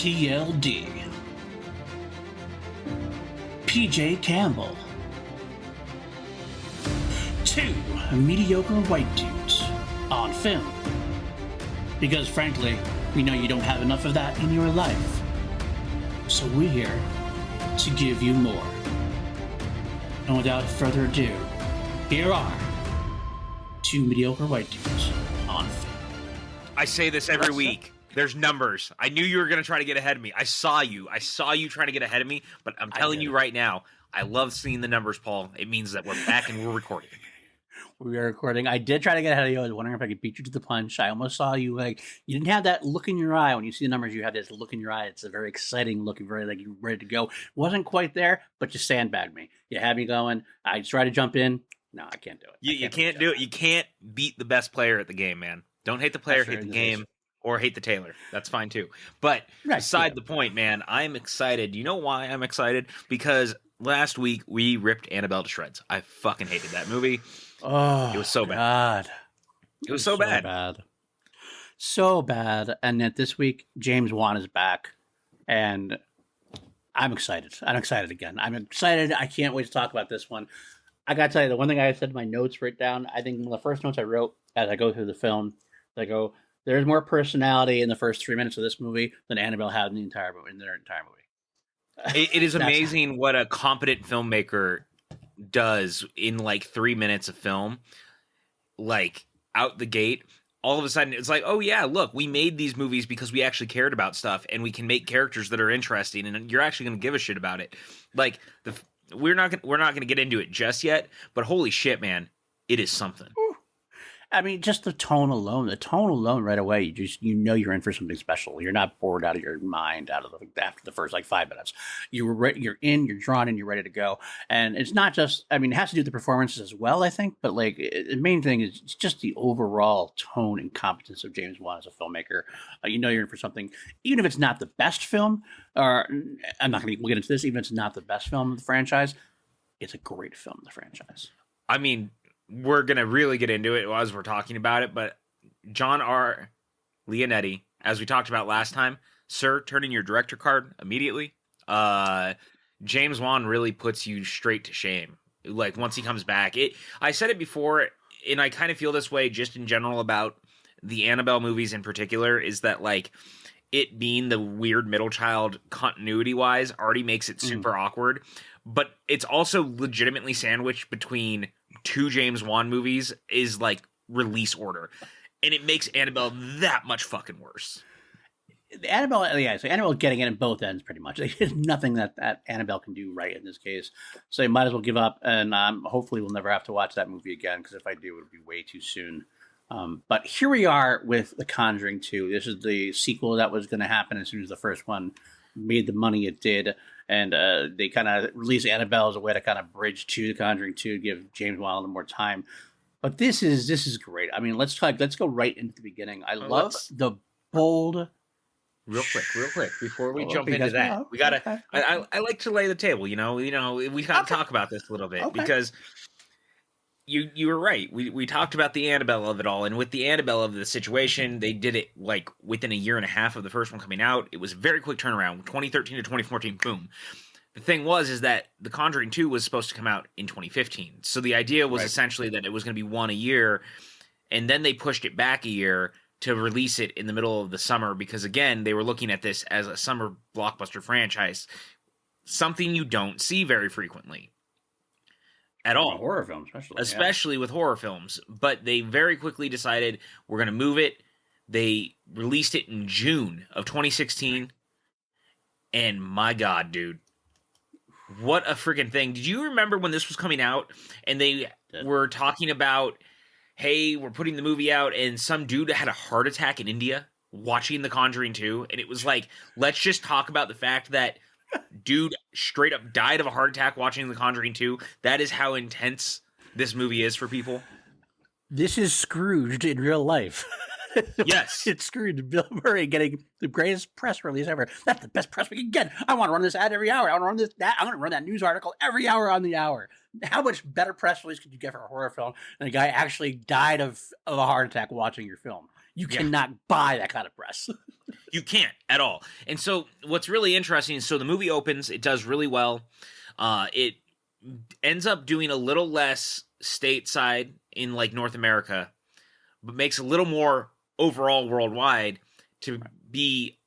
PLD PJ Campbell. Two mediocre white dudes on film. Because frankly, we know you don't have enough of that in your life. So we're here to give you more. And without further ado, here are two mediocre white dudes on film. I say this every week. There's numbers. I knew you were going to try to get ahead of me. I saw you trying to get ahead of me, but I'm telling you right now, I love seeing the numbers, Paul. It means that we're back and we're recording. We are recording. I did try to get ahead of you. I was wondering if I could beat you to the punch. I almost saw you you didn't have that look in your eye. When you see the numbers, you have this look in your eye. It's a very exciting look, very like you're ready to go. Wasn't quite there, but you sandbagged me. You had me going. I tried to jump in. No, I can't do it. You can't do it. You can't beat the best player at the game, man. Don't hate the player, hate the game. Or hate the tailor. That's fine too. But beside the point, man, I'm excited. You know why I'm excited? Because last week we ripped Annabelle to shreds. I fucking hated that movie. Oh, it was so bad. God. It was so bad. So bad. And that this week, James Wan is back. And I'm excited. I'm excited again. I'm excited. I can't wait to talk about this one. I got to tell you, the one thing I said in my notes written down, I think one of the first notes I wrote as I go through the film, I go, there's more personality in the first 3 minutes of this movie than Annabelle had in their entire movie. It is amazing what a competent filmmaker does in like 3 minutes of film. Like out the gate, all of a sudden it's like, oh yeah, look, we made these movies because we actually cared about stuff, and we can make characters that are interesting, and you're actually going to give a shit about it. Like we're not going to get into it just yet, but holy shit, man, it is something. I mean, just the tone alone right away, you know you're in for something special. You're not bored out of your mind after the first 5 minutes. You're in, you're drawn in, you're ready to go. And it's not just, I mean, it has to do with the performances as well, I think, but the main thing is just the overall tone and competence of James Wan as a filmmaker. You know you're in for something, even if it's not the best film, or we'll get into this, even if it's not the best film of the franchise, it's a great film of the franchise. I mean, we're going to really get into it as we're talking about it, but John R. Leonetti, as we talked about last time, sir, turn in your director card immediately. James Wan really puts you straight to shame. Like, once he comes back, I said it before, and I kind of feel this way just in general about the Annabelle movies in particular, is that, like, it being the weird middle child continuity-wise already makes it super awkward, but it's also legitimately sandwiched between two James Wan movies is like release order, and it makes Annabelle that much fucking worse. So Annabelle getting it in both ends pretty much. There's nothing that Annabelle can do right in this case, so you might as well give up, and hopefully we'll never have to watch that movie again, because if I do, it'll be way too soon. But here we are with The Conjuring 2. This is the sequel that was going to happen as soon as the first one made the money it did. And they kind of released Annabelle as a way to kind of bridge to The Conjuring 2, give James Wan a little more time. But this is great. I mean, let's go right into the beginning. I love the bold. Real quick, before we jump into that, we gotta. Okay. I like to lay the table. You know, we gotta talk about this a little bit because you were right. We talked about the Annabelle of it all, and with the Annabelle of the situation, they did it like within a year and a half of the first one coming out. It was a very quick turnaround, 2013 to 2014, boom. The thing is that The Conjuring 2 was supposed to come out in 2015. So the idea was essentially that it was going to be one a year, and then they pushed it back a year to release it in the middle of the summer because, again, they were looking at this as a summer blockbuster franchise, something you don't see very frequently. At all. Horror films, especially with horror films. But they very quickly decided we're going to move it. They released it in June of 2016. And my God, dude. What a freaking thing. Did you remember when this was coming out and they were talking about, hey, we're putting the movie out, and some dude had a heart attack in India watching The Conjuring 2? And it was like, let's just talk about the fact that dude straight up died of a heart attack watching The Conjuring 2. That is how intense this movie is for people. This is Scrooged in real life. Yes. It's Scrooged. Bill Murray getting the greatest press release ever. That's the best press we can get. I want to run this ad every hour. I want to run that. I want to run that news article every hour on the hour. How much better press release could you get for a horror film than a guy actually died of a heart attack watching your film? You cannot buy that kind of press. You can't at all. And so what's really interesting is, so the movie opens, it does really well. It ends up doing a little less stateside in like North America, but makes a little more overall worldwide to be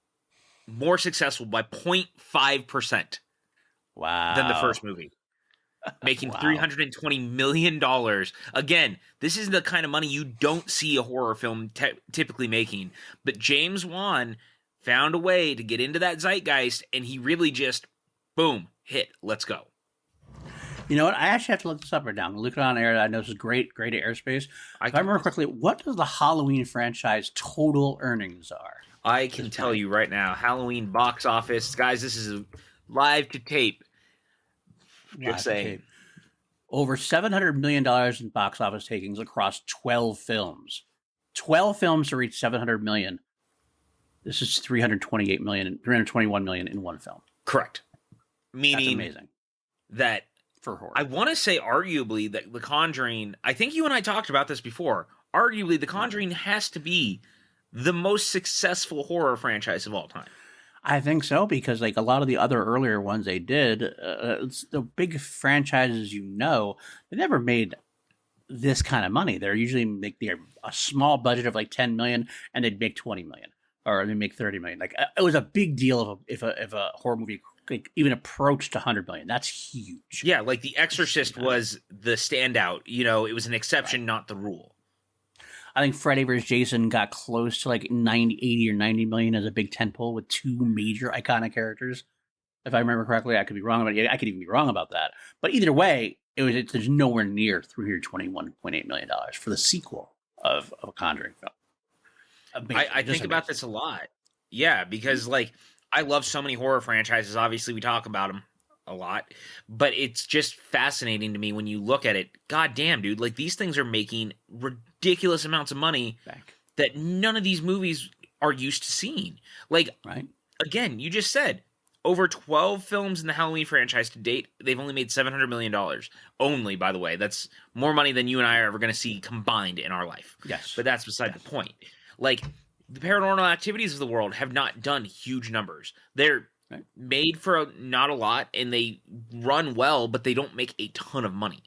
more successful by 0.5%. Wow. Than the first movie. Making $320 million. Again, this is the kind of money you don't see a horror film typically making. But James Wan found a way to get into that zeitgeist, and he really just, boom, hit. Let's go. You know what? I actually have to look this up right now. I'm looking on air. I know this is great airspace. If I remember correctly, what does the Halloween franchise total earnings are? I can tell you right now. Halloween box office. Guys, this is live to tape. Just saying. Over $700 million in box office takings across 12 films. 12 films to reach $700 million. This is $321 million in one film. Correct. Meaning that's amazing. That for horror. I want to say arguably that The Conjuring, I think you and I talked about this before, arguably The Conjuring has to be the most successful horror franchise of all time. I think so, because like a lot of the other earlier ones they did, the big franchises, they never made this kind of money. They're usually they're a small budget of like 10 million, and they'd make 20 million, or they make 30 million. Like it was a big deal if a horror movie even approached 100 million. That's huge. Yeah, like The Exorcist was the standout. It was an exception, not the rule. I think Freddy vs. Jason got close to like 80 or 90 million as a big tentpole with two major iconic characters. If I remember correctly, I could be wrong about it. I could even be wrong about that. But either way, there's nowhere near $321.8 million for the sequel of a Conjuring film. I think about this a lot. Yeah, because like I love so many horror franchises. Obviously, we talk about them a lot, but it's just fascinating to me when you look at it. God damn, dude, like these things are making ridiculous amounts of money that none of these movies are used to seeing. Like, again, you just said over 12 films in the Halloween franchise to date, they've only made $700 million. Only, by the way. That's more money than you and I are ever going to see combined in our life. Yes. But that's beside the point. Like, the Paranormal Activities of the world have not done huge numbers. They're made for not a lot, and they run well, but they don't make a ton of money.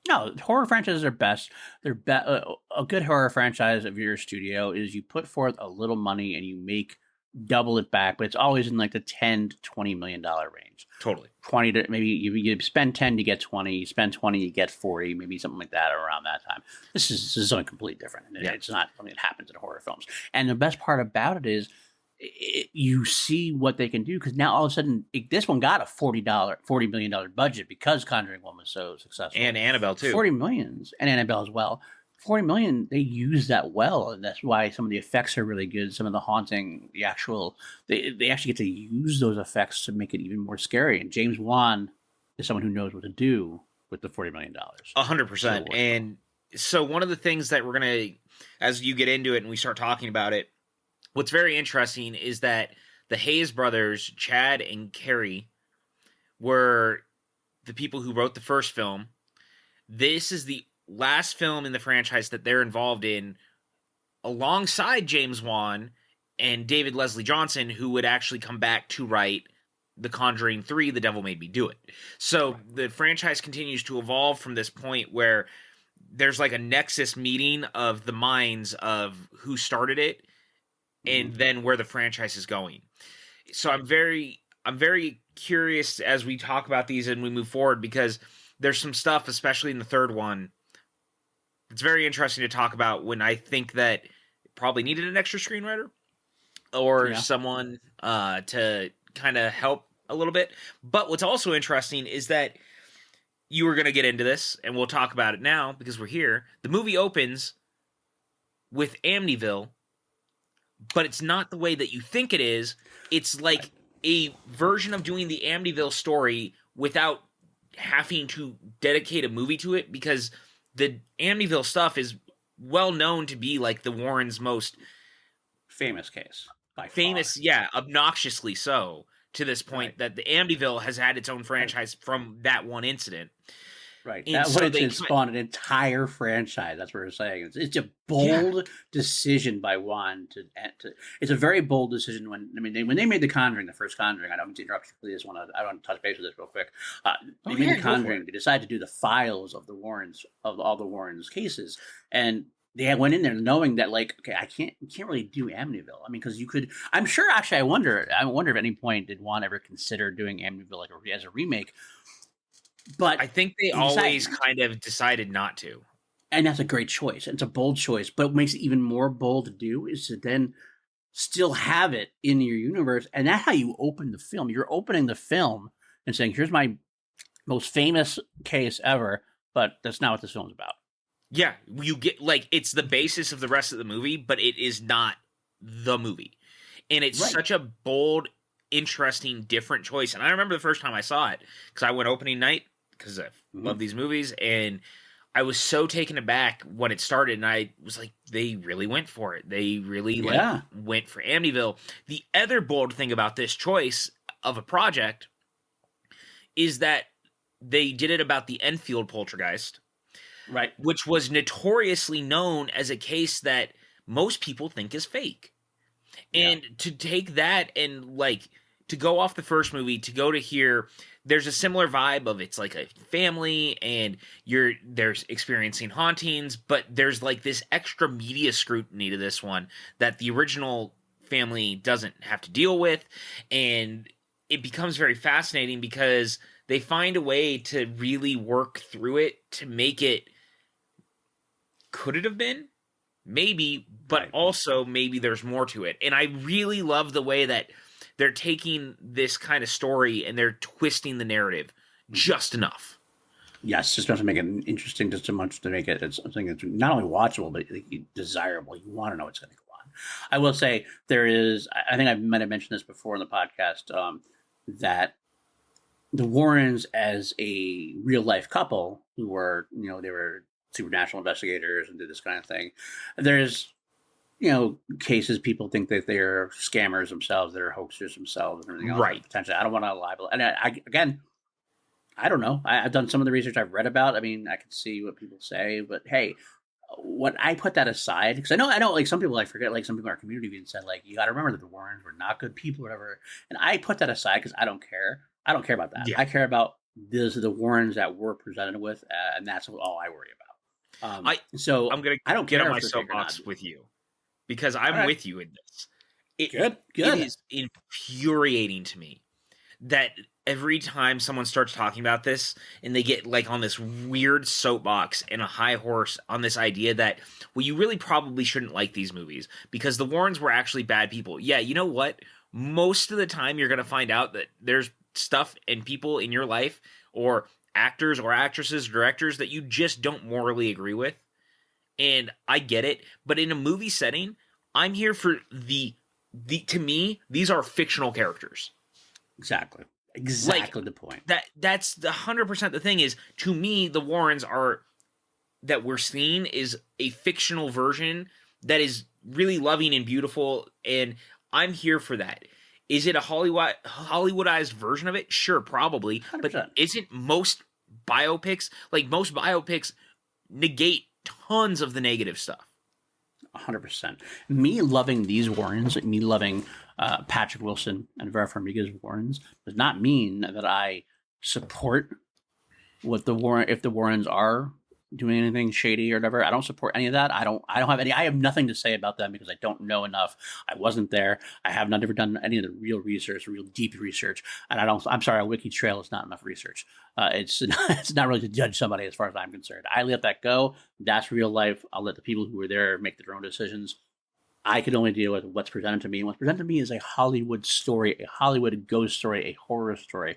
No, horror franchises are best. A good horror franchise of your studio is you put forth a little money and you make double it back, but it's always in like the $10 to $20 million range. Totally. 20 to maybe you spend 10 to get 20, you spend 20, you get 40, maybe something like that around that time. This is something completely different. It's not something that happens in horror films. And the best part about it is you see what they can do, because now all of a sudden this one got a $40 million budget because Conjuring 1 was so successful, and Annabelle too. 40 millions, and Annabelle as well. 40 million, they use that well, and that's why some of the effects are really good. Some of the haunting, they actually get to use those effects to make it even more scary. And James Wan is someone who knows what to do with the $40 million. 100%. And so one of the things that we're gonna, as you get into it and we start talking about it, what's very interesting is that the Hayes brothers, Chad and Carrie, were the people who wrote the first film. This is the last film in the franchise that they're involved in, alongside James Wan and David Leslie Johnson, who would actually come back to write The Conjuring 3, The Devil Made Me Do It. So the franchise continues to evolve from this point where there's like a nexus meeting of the minds of who started it and then where the franchise is going. So I'm very curious as we talk about these and we move forward, because there's some stuff, especially in the third one, it's very interesting to talk about, when I think that it probably needed an extra screenwriter or someone to kind of help a little bit. But what's also interesting is that you were going to get into this, and we'll talk about it now because we're here. The movie opens with Amityville, but it's not the way that you think it is. It's like a version of doing the Amityville story without having to dedicate a movie to it, because the Amityville stuff is well known to be like the Warrens' most famous case. Famous, obnoxiously so, to this point, that the Amityville has had its own franchise from that one incident. Right. And That so would spawn an entire franchise. That's what we're saying. It's a bold decision by Wan to. It's a very bold decision when they made the Conjuring, the first Conjuring. I don't mean to interrupt you. Please, I want to touch base with this real quick. They made the Conjuring. They decided to do the files of the Warrens, of all the Warrens cases, and they went in there knowing that, like, okay, you can't really do Amityville. I mean, because you could. I'm sure. Actually, I wonder if at any point did Wan ever consider doing Amityville as a remake. But I think they always kind of decided not to. And that's a great choice. It's a bold choice. But what makes it even more bold to do is to then still have it in your universe. And that's how you open the film. You're opening the film and saying, here's my most famous case ever, but that's not what this film's about. Yeah, you get, like, it's the basis of the rest of the movie, but it is not the movie. And it's such a bold, interesting, different choice. And I remember the first time I saw it, because I went opening night, because I love these movies, and I was so taken aback when it started, and I was like, they really went for it. They really went for Amityville. The other bold thing about this choice of a project is that they did it about the Enfield poltergeist, right? Which was notoriously known as a case that most people think is fake. And to take that and, like, to go off the first movie to go to here, there's a similar vibe of it's like a family and there's experiencing hauntings, but there's like this extra media scrutiny to this one that the original family doesn't have to deal with. And it becomes very fascinating because they find a way to really work through it to make it, could it have been? Maybe, but also maybe there's more to it. And I really love the way that they're taking this kind of story and they're twisting the narrative just enough. Yes, just enough to make it interesting, just too much to make it something that's not only watchable, but desirable. You want to know what's going to go on. I will say there is, I think I might have mentioned this before in the podcast, that the Warrens as a real life couple who were, they were supernatural investigators and did this kind of thing. There's, cases people think that they're scammers themselves, they're hoaxers themselves, and everything else. Right. Potentially, I don't want to libel. And I don't know. I've done some of the research I've read about. I mean, I can see what people say, but hey, what I put that aside, because I know, like some people, I forget, like some people in our community even said, like, you got to remember that the Warrens were not good people, or whatever. And I put that aside because I don't care. I don't care about that. Yeah. I care about the Warrens that we're presented with, and that's all I worry about. I don't get on my soapbox with you because I'm with you in this. Good. It is infuriating to me that every time someone starts talking about this and they get like on this weird soapbox and a high horse on this idea that, well, you really probably shouldn't like these movies because the Warrens were actually bad people. Yeah, you know what? Most of the time you're going to find out that there's stuff and people in your life or actors or actresses, directors that you just don't morally agree with. And I get it. But in a movie setting, I'm here for to me, these are fictional characters. Exactly the point. That's the 100% the thing is, to me, the Warrens that we're seeing is a fictional version that is really loving and beautiful, and I'm here for that. Is it a Hollywoodized version of it? Sure, probably. 100%. But isn't most biopics, negate tons of the negative stuff? 100%. Me loving these Warrens, me loving Patrick Wilson and Vera Farmiga's Warrens does not mean that I support what if the Warrens are doing anything shady or whatever. I don't support any of that. I have nothing to say about them because I don't know enough. I wasn't there. I have never done any of the real deep research. And I'm sorry, a wiki trail is not enough research. It's not really to judge somebody as far as I'm concerned. I let that go. That's real life. I'll let the people who were there make their own decisions. I can only deal with what's presented to me. And what's presented to me is a Hollywood story, a Hollywood ghost story, a horror story.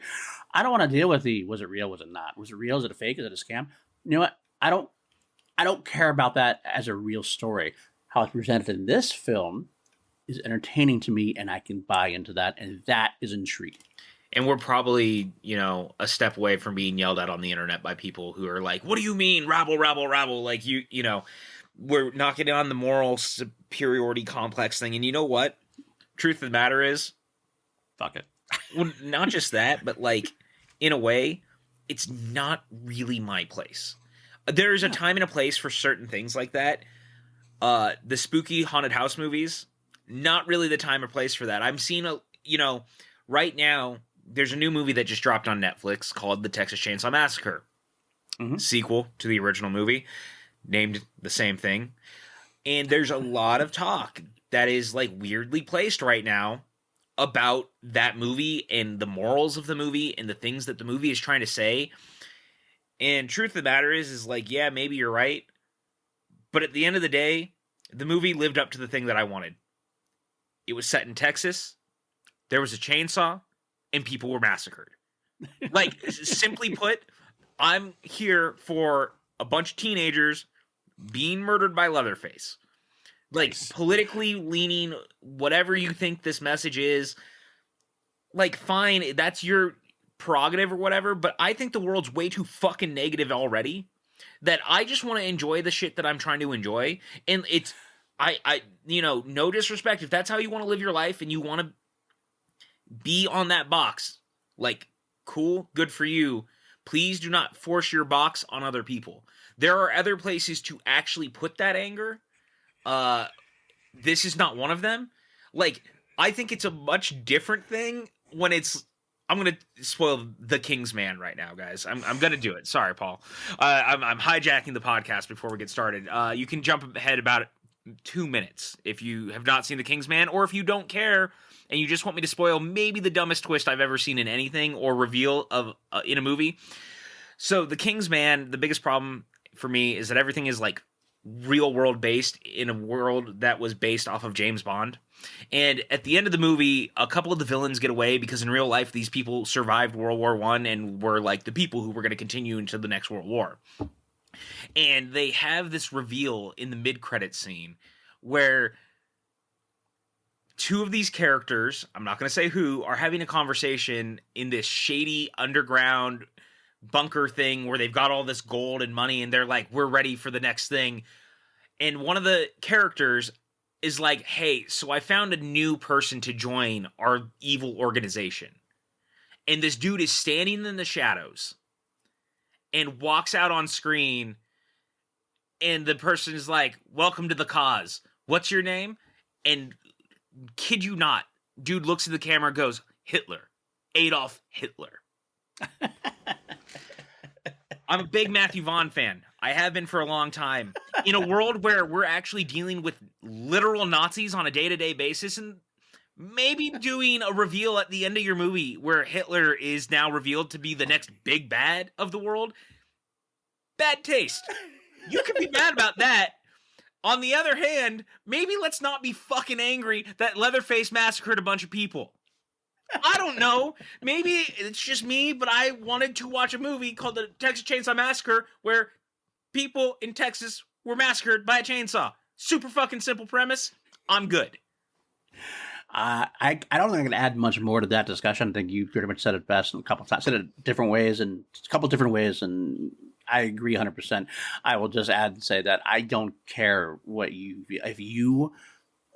I don't want to deal with was it real, was it not? Was it real? Is it a fake? Is it a scam? You know what? I don't care about that as a real story. How it's presented in this film is entertaining to me, and I can buy into that, and that is intriguing. And we're probably, a step away from being yelled at on the internet by people who are like, "What do you mean, rabble, rabble, rabble?" Like we're knocking on the moral superiority complex thing. And you know what? Truth of the matter is, fuck it. Well, not just that, but like in a way, it's not really my place. There's a time and a place for certain things like that. The spooky haunted house movies, not really the time or place for that. I'm seeing right now there's a new movie that just dropped on Netflix called The Texas Chainsaw Massacre. Sequel to the original movie, named the same thing. And there's a lot of talk that is like weirdly placed right now about that movie and the morals of the movie and the things that the movie is trying to say. And truth of the matter is like, yeah, maybe you're right. But at the end of the day, the movie lived up to the thing that I wanted. It was set in Texas. There was a chainsaw and people were massacred. Like, simply put, I'm here for a bunch of teenagers being murdered by Leatherface. Like, nice. Politically leaning, whatever you think this message is, like, fine, that's your prerogative or whatever, but I think the world's way too fucking negative already that I just want to enjoy the shit that I'm trying to enjoy. And it's, no disrespect, if that's how you want to live your life and you want to be on that box, like, cool, good for you. Please do not force your box on other people. There are other places to actually put that anger. This is not one of them. Like, I think it's a much different thing when it's... I'm going to spoil The King's Man right now, guys. I'm going to do it. Sorry, Paul. I'm hijacking the podcast before we get started. You can jump ahead about 2 minutes if you have not seen The King's Man, or if you don't care and you just want me to spoil maybe the dumbest twist I've ever seen in anything or reveal of in a movie. So The King's Man, the biggest problem for me is that everything is like real world based in a world that was based off of James Bond. And at the end of the movie, a couple of the villains get away because in real life, these people survived World War I and were like the people who were going to continue into the next World War. And they have this reveal in the mid-credits scene where two of these characters, I'm not going to say who, are having a conversation in this shady underground bunker thing where they've got all this gold and money and they're like, we're ready for the next thing. And one of the characters is like, hey, so I found a new person to join our evil organization. And this dude is standing in the shadows and walks out on screen. And the person is like, welcome to the cause. What's your name? And kid you not, dude looks at the camera and goes, Hitler. Adolf Hitler. I'm a big Matthew Vaughn fan. I have been for a long time. In a world where we're actually dealing with literal Nazis on a day-to-day basis, and maybe doing a reveal at the end of your movie where Hitler is now revealed to be the next big bad of the world, bad taste. You can be mad about that. On the other hand, maybe let's not be fucking angry that Leatherface massacred a bunch of people. I don't know. Maybe it's just me, but I wanted to watch a movie called The Texas Chainsaw Massacre where people in Texas were massacred by a chainsaw. Super fucking simple premise. I'm good. I don't think I can add much more to that discussion. I think you pretty much said it best in a couple of times. Said it different ways and a couple different ways, and I agree 100%. I will just add and say that I don't care what if you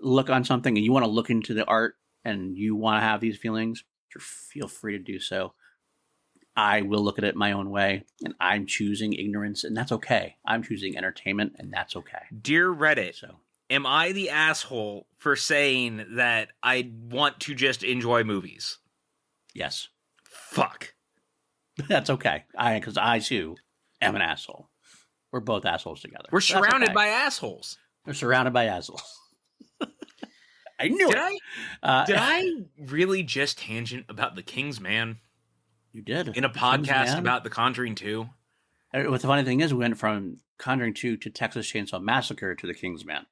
look on something and you want to look into the art and you want to have these feelings, feel free to do so. I will look at it my own way, and I'm choosing ignorance, and that's okay. I'm choosing entertainment, and that's okay. Dear Reddit, am I the asshole for saying that I want to just enjoy movies? Yes. Fuck. That's okay. Because I too am an asshole. We're both assholes together. We're surrounded by assholes. We're surrounded by assholes. I knew it. Did I really just tangent about The King's Man? You did. In a podcast about The Conjuring 2? What the funny thing is, we went from Conjuring 2 to Texas Chainsaw Massacre to The King's Man.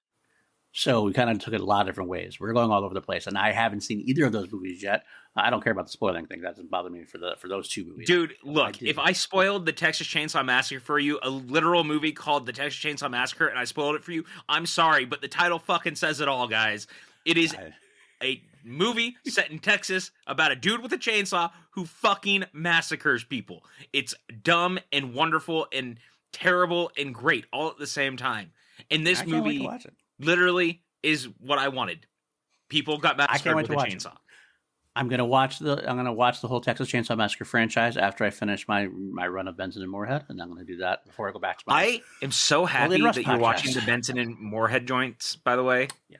So we kind of took it a lot of different ways. We're going all over the place, and I haven't seen either of those movies yet. I don't care about the spoiling thing. That doesn't bother me for those two movies. Dude, look, if I spoiled The Texas Chainsaw Massacre for you, a literal movie called The Texas Chainsaw Massacre, and I spoiled it for you, I'm sorry, but the title fucking says it all, guys. It is a movie set in Texas about a dude with a chainsaw who fucking massacres people. It's dumb and wonderful and terrible and great all at the same time. And this movie literally is what I wanted. People got massacred with a chainsaw. I'm gonna watch the whole Texas Chainsaw Massacre franchise after I finish my run of Benson and Moorhead, and I'm gonna do that before I go back to my. I am so happy that you're watching the Benson and Moorhead joints. By the way, yeah.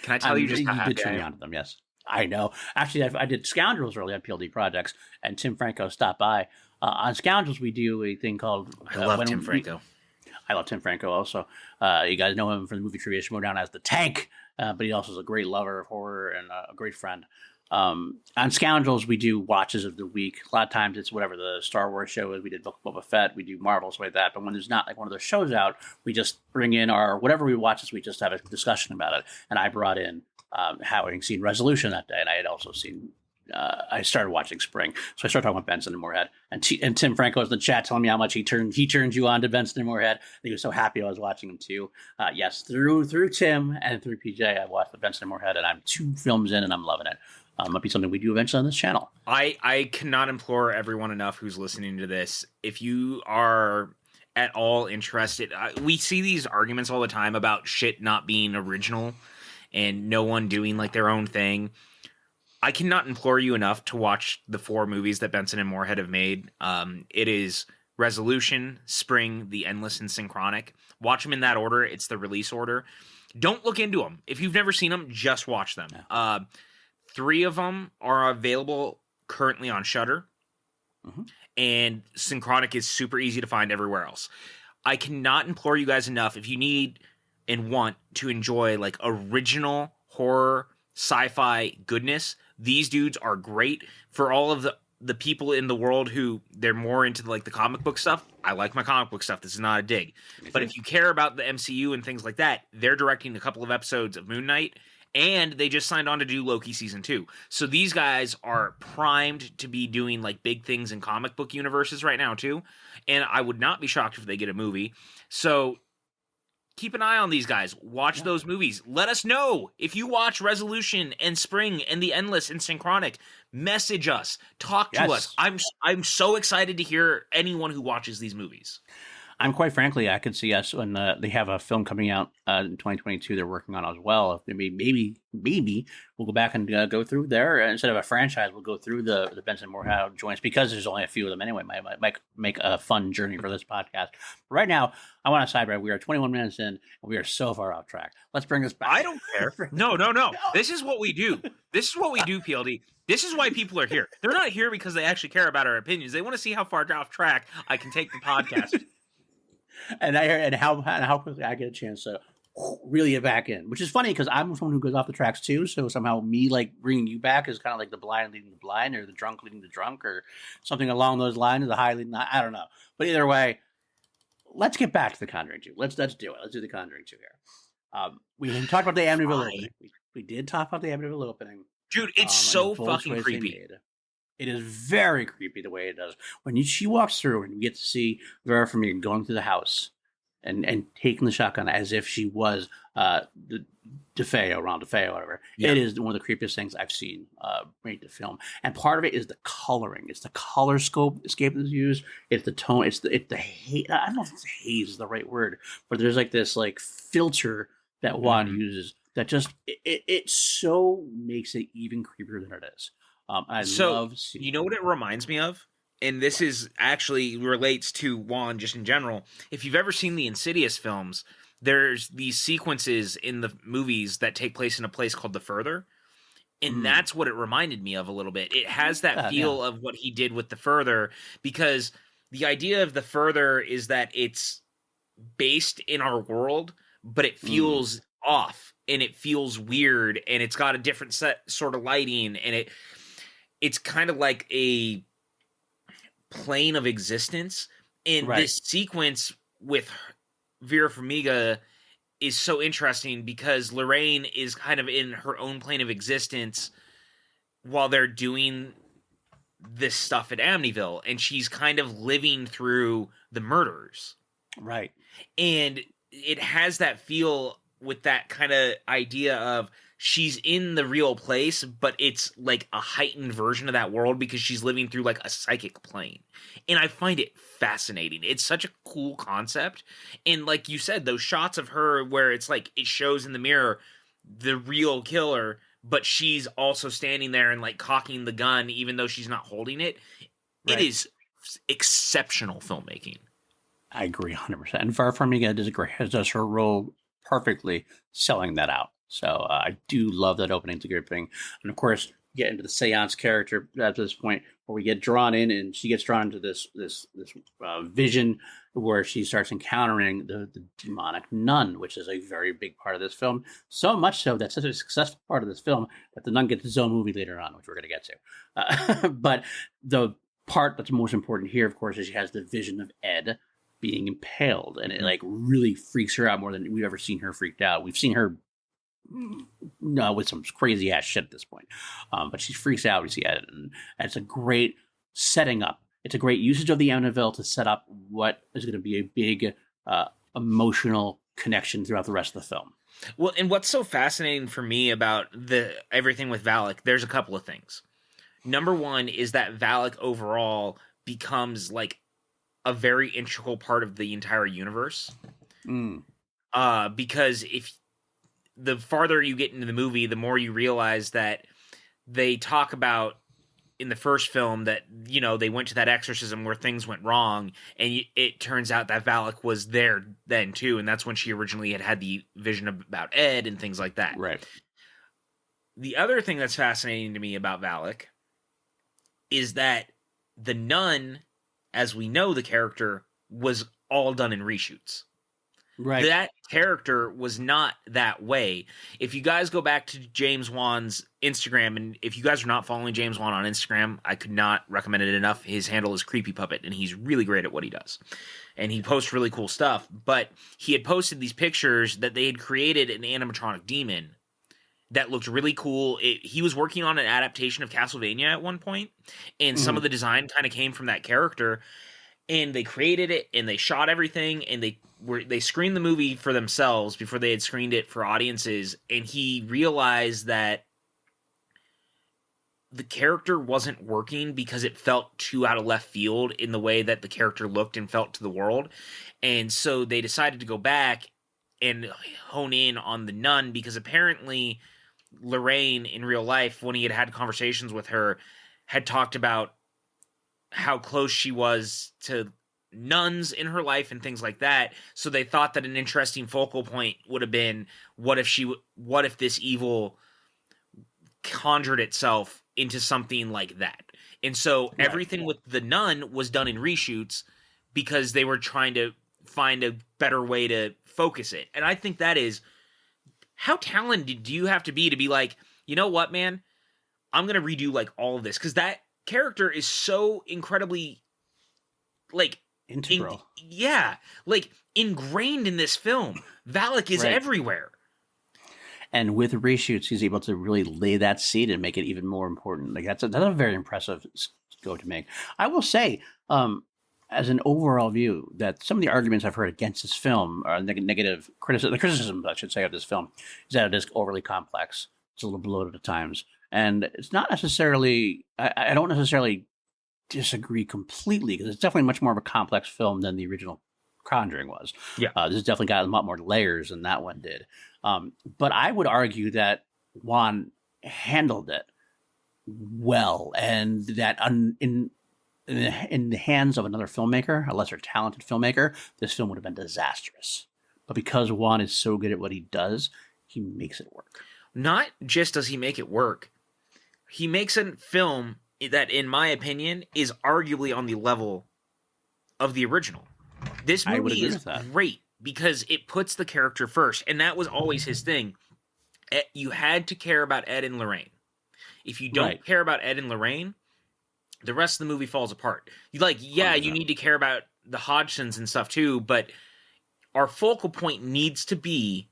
Can I tell you just how happy did turn me on to them? Yes, I know. Actually, I did Scoundrels early on PLD Projects, and Tim Franco stopped by. On Scoundrels, we do a thing called. I love Tim Franco. I love Tim Franco also. You guys know him from the movie Trivia Schmodown as the Tank, but he also is a great lover of horror and a great friend. On Scoundrels, we do watches of the week. A lot of times it's whatever the Star Wars show is. We did Book of Boba Fett. We do Marvel, stuff like that. But when there's not like one of those shows out, we just bring in our whatever we watch. We just have a discussion about it. And I brought in having seen Resolution that day, and I had also seen. I started watching Spring, so I started talking about Benson and Moorhead, and Tim Franco was in the chat telling me how much he turned you on to Benson and Moorhead. He was so happy I was watching him too. Yes, through Tim and through PJ, I've watched the Benson and Moorhead, and I'm 2 films in, and I'm loving it. Might be something we do eventually on this channel. I cannot implore everyone enough who's listening to this. If you are at all interested, we see these arguments all the time about shit not being original and no one doing like their own thing. I cannot implore you enough to watch the 4 movies that Benson and Moorhead have made. It is Resolution, Spring, The Endless, and Synchronic. Watch them in that order. It's the release order. Don't look into them. If you've never seen them, just watch them. Yeah. 3 of them are available currently on Shudder, and Synchronic is super easy to find everywhere else. I cannot implore you guys enough if you need and want to enjoy like original horror sci-fi goodness. These dudes are great. For all of the people in the world who they're more into like the comic book stuff, I like my comic book stuff. This is not a dig. But if you care about the MCU and things like that, they're directing a couple of episodes of Moon Knight, and they just signed on to do Loki season 2. So these guys are primed to be doing like big things in comic book universes right now too. And I would not be shocked if they get a movie. So keep an eye on these guys. Watch those movies. Let us know if you watch Resolution and Spring and The Endless and Synchronic. Message us. Talk to us. I'm so excited to hear anyone who watches these movies. I'm quite frankly, I could see us when they have a film coming out in 2022 they're working on as well. Maybe we'll go back and go through there. Instead of a franchise, we'll go through the Benson Moorhead joints because there's only a few of them anyway. Might make a fun journey for this podcast. But right now, I want to sidebar. We are 21 minutes in, and we are so far off track. Let's bring this back. I don't care. No. This is what we do. This is what we do, PLD. This is why people are here. They're not here because they actually care about our opinions. They want to see how far off track I can take the podcast. And how quickly I get a chance to really get back in, which is funny because I'm someone who goes off the tracks too. So somehow me like bringing you back is kind of like the blind leading the blind, or the drunk leading the drunk, or something along those lines. The high leading, I don't know. But either way, let's get back to the Conjuring 2. Let's do it. Let's do the Conjuring 2 here. We talked about the Amityville opening. We did talk about the Amityville opening, dude. It's so fucking creepy. It is very creepy the way it does. When she walks through and you get to see Vera Farmiga going through the house and taking the shotgun as if she was Ron DeFeo, whatever. Yeah. It is one of the creepiest things I've seen made to film. And part of it is the coloring. It's the color escape that's used. It's the tone. It's the haze. I don't know if haze is the right word, but there's like this like filter that Wan uses that just it so makes it even creepier than it is. I love seeing. You know what it reminds me of? And this is actually relates to Wan just in general. If you've ever seen the Insidious films, there's these sequences in the movies that take place in a place called The Further. And that's what it reminded me of a little bit. It has that feel of what he did with The Further, because the idea of The Further is that it's based in our world, but it feels off and it feels weird and it's got a different sort of lighting, and it's kind of like a plane of existence. And this sequence with Vera Farmiga is so interesting because Lorraine is kind of in her own plane of existence while they're doing this stuff at Amityville, and she's kind of living through the murders. Right. And it has that feel with that kind of idea of she's in the real place, but it's like a heightened version of that world because she's living through like a psychic plane. And I find it fascinating. It's such a cool concept. And like you said, those shots of her where it's like it shows in the mirror the real killer, but she's also standing there and like cocking the gun, even though she's not holding it. Right. It is exceptional filmmaking. I agree 100%. And far from me, does her role perfectly selling that out. So I do love that opening. It's a great thing. And of course, get into the seance character at this point where we get drawn in, and she gets drawn into this vision where she starts encountering the demonic nun, which is a very big part of this film. So much so that's such a successful part of this film that the nun gets its own movie later on, which we're going to get to. But the part that's most important here, of course, is she has the vision of Ed being impaled, and it like really freaks her out more than we've ever seen her freaked out. We've seen her with some crazy ass shit at this point, but she freaks out. We see Ed, and it's a great setting up. It's a great usage of the Amityville to set up what is going to be a big emotional connection throughout the rest of the film. Well, and what's so fascinating for me about everything with Valak, there's a couple of things. Number one is that Valak overall becomes like a very integral part of the entire universe. Because if the farther you get into the movie, the more you realize that they talk about in the first film that, you know, they went to that exorcism where things went wrong, and it turns out that Valak was there then too, and that's when she originally had the vision about Ed and things like that. Right. The other thing that's fascinating to me about Valak is that the nun, as we know the character, was all done in reshoots. Right. That character was not that way. If you guys go back to James Wan's Instagram, and if you guys are not following James Wan on Instagram, I could not recommend it enough. His handle is Creepy Puppet, and he's really great at what he does. And he posts really cool stuff. But he had posted these pictures that they had created an animatronic demon that looked really cool. He was working on an adaptation of Castlevania at one point, and some of the design kind of came from that character. And they created it, and they shot everything, and they screened the movie for themselves before they had screened it for audiences. And he realized that the character wasn't working because it felt too out of left field in the way that the character looked and felt to the world. And so they decided to go back and hone in on the nun, because apparently Lorraine in real life, when he had conversations with her, had talked about how close she was to nuns in her life and things like that. So they thought that an interesting focal point would have been, what if this evil conjured itself into something like that? And so everything with the nun was done in reshoots because they were trying to find a better way to focus it. And I think that is, how talented do you have to be like, you know what, man, I'm going to redo like all of this, because that character is so incredibly like integral. Like ingrained in this film. Valak is everywhere. And with reshoots, he's able to really lay that seed and make it even more important. Like that's a very impressive go to make. I will say, as an overall view, that some of the arguments I've heard against this film, or negative criticism, I should say, of this film, is that it is overly complex. It's a little bloated at times. And it's not necessarily, I don't necessarily disagree completely, because it's definitely much more of a complex film than the original Conjuring was. Yeah. This has definitely got a lot more layers than that one did. But I would argue that Wan handled it well, and that in the hands of another filmmaker, a lesser talented filmmaker, this film would have been disastrous. But because Wan is so good at what he does, he makes it work. Not just does he make it work, he makes a film that, in my opinion, is arguably on the level of the original. This movie is great because it puts the character first, and that was always his thing. You had to care about Ed and Lorraine. If you don't care about Ed and Lorraine, the rest of the movie falls apart. You need to care about the Hodgsons and stuff too, but our focal point needs to be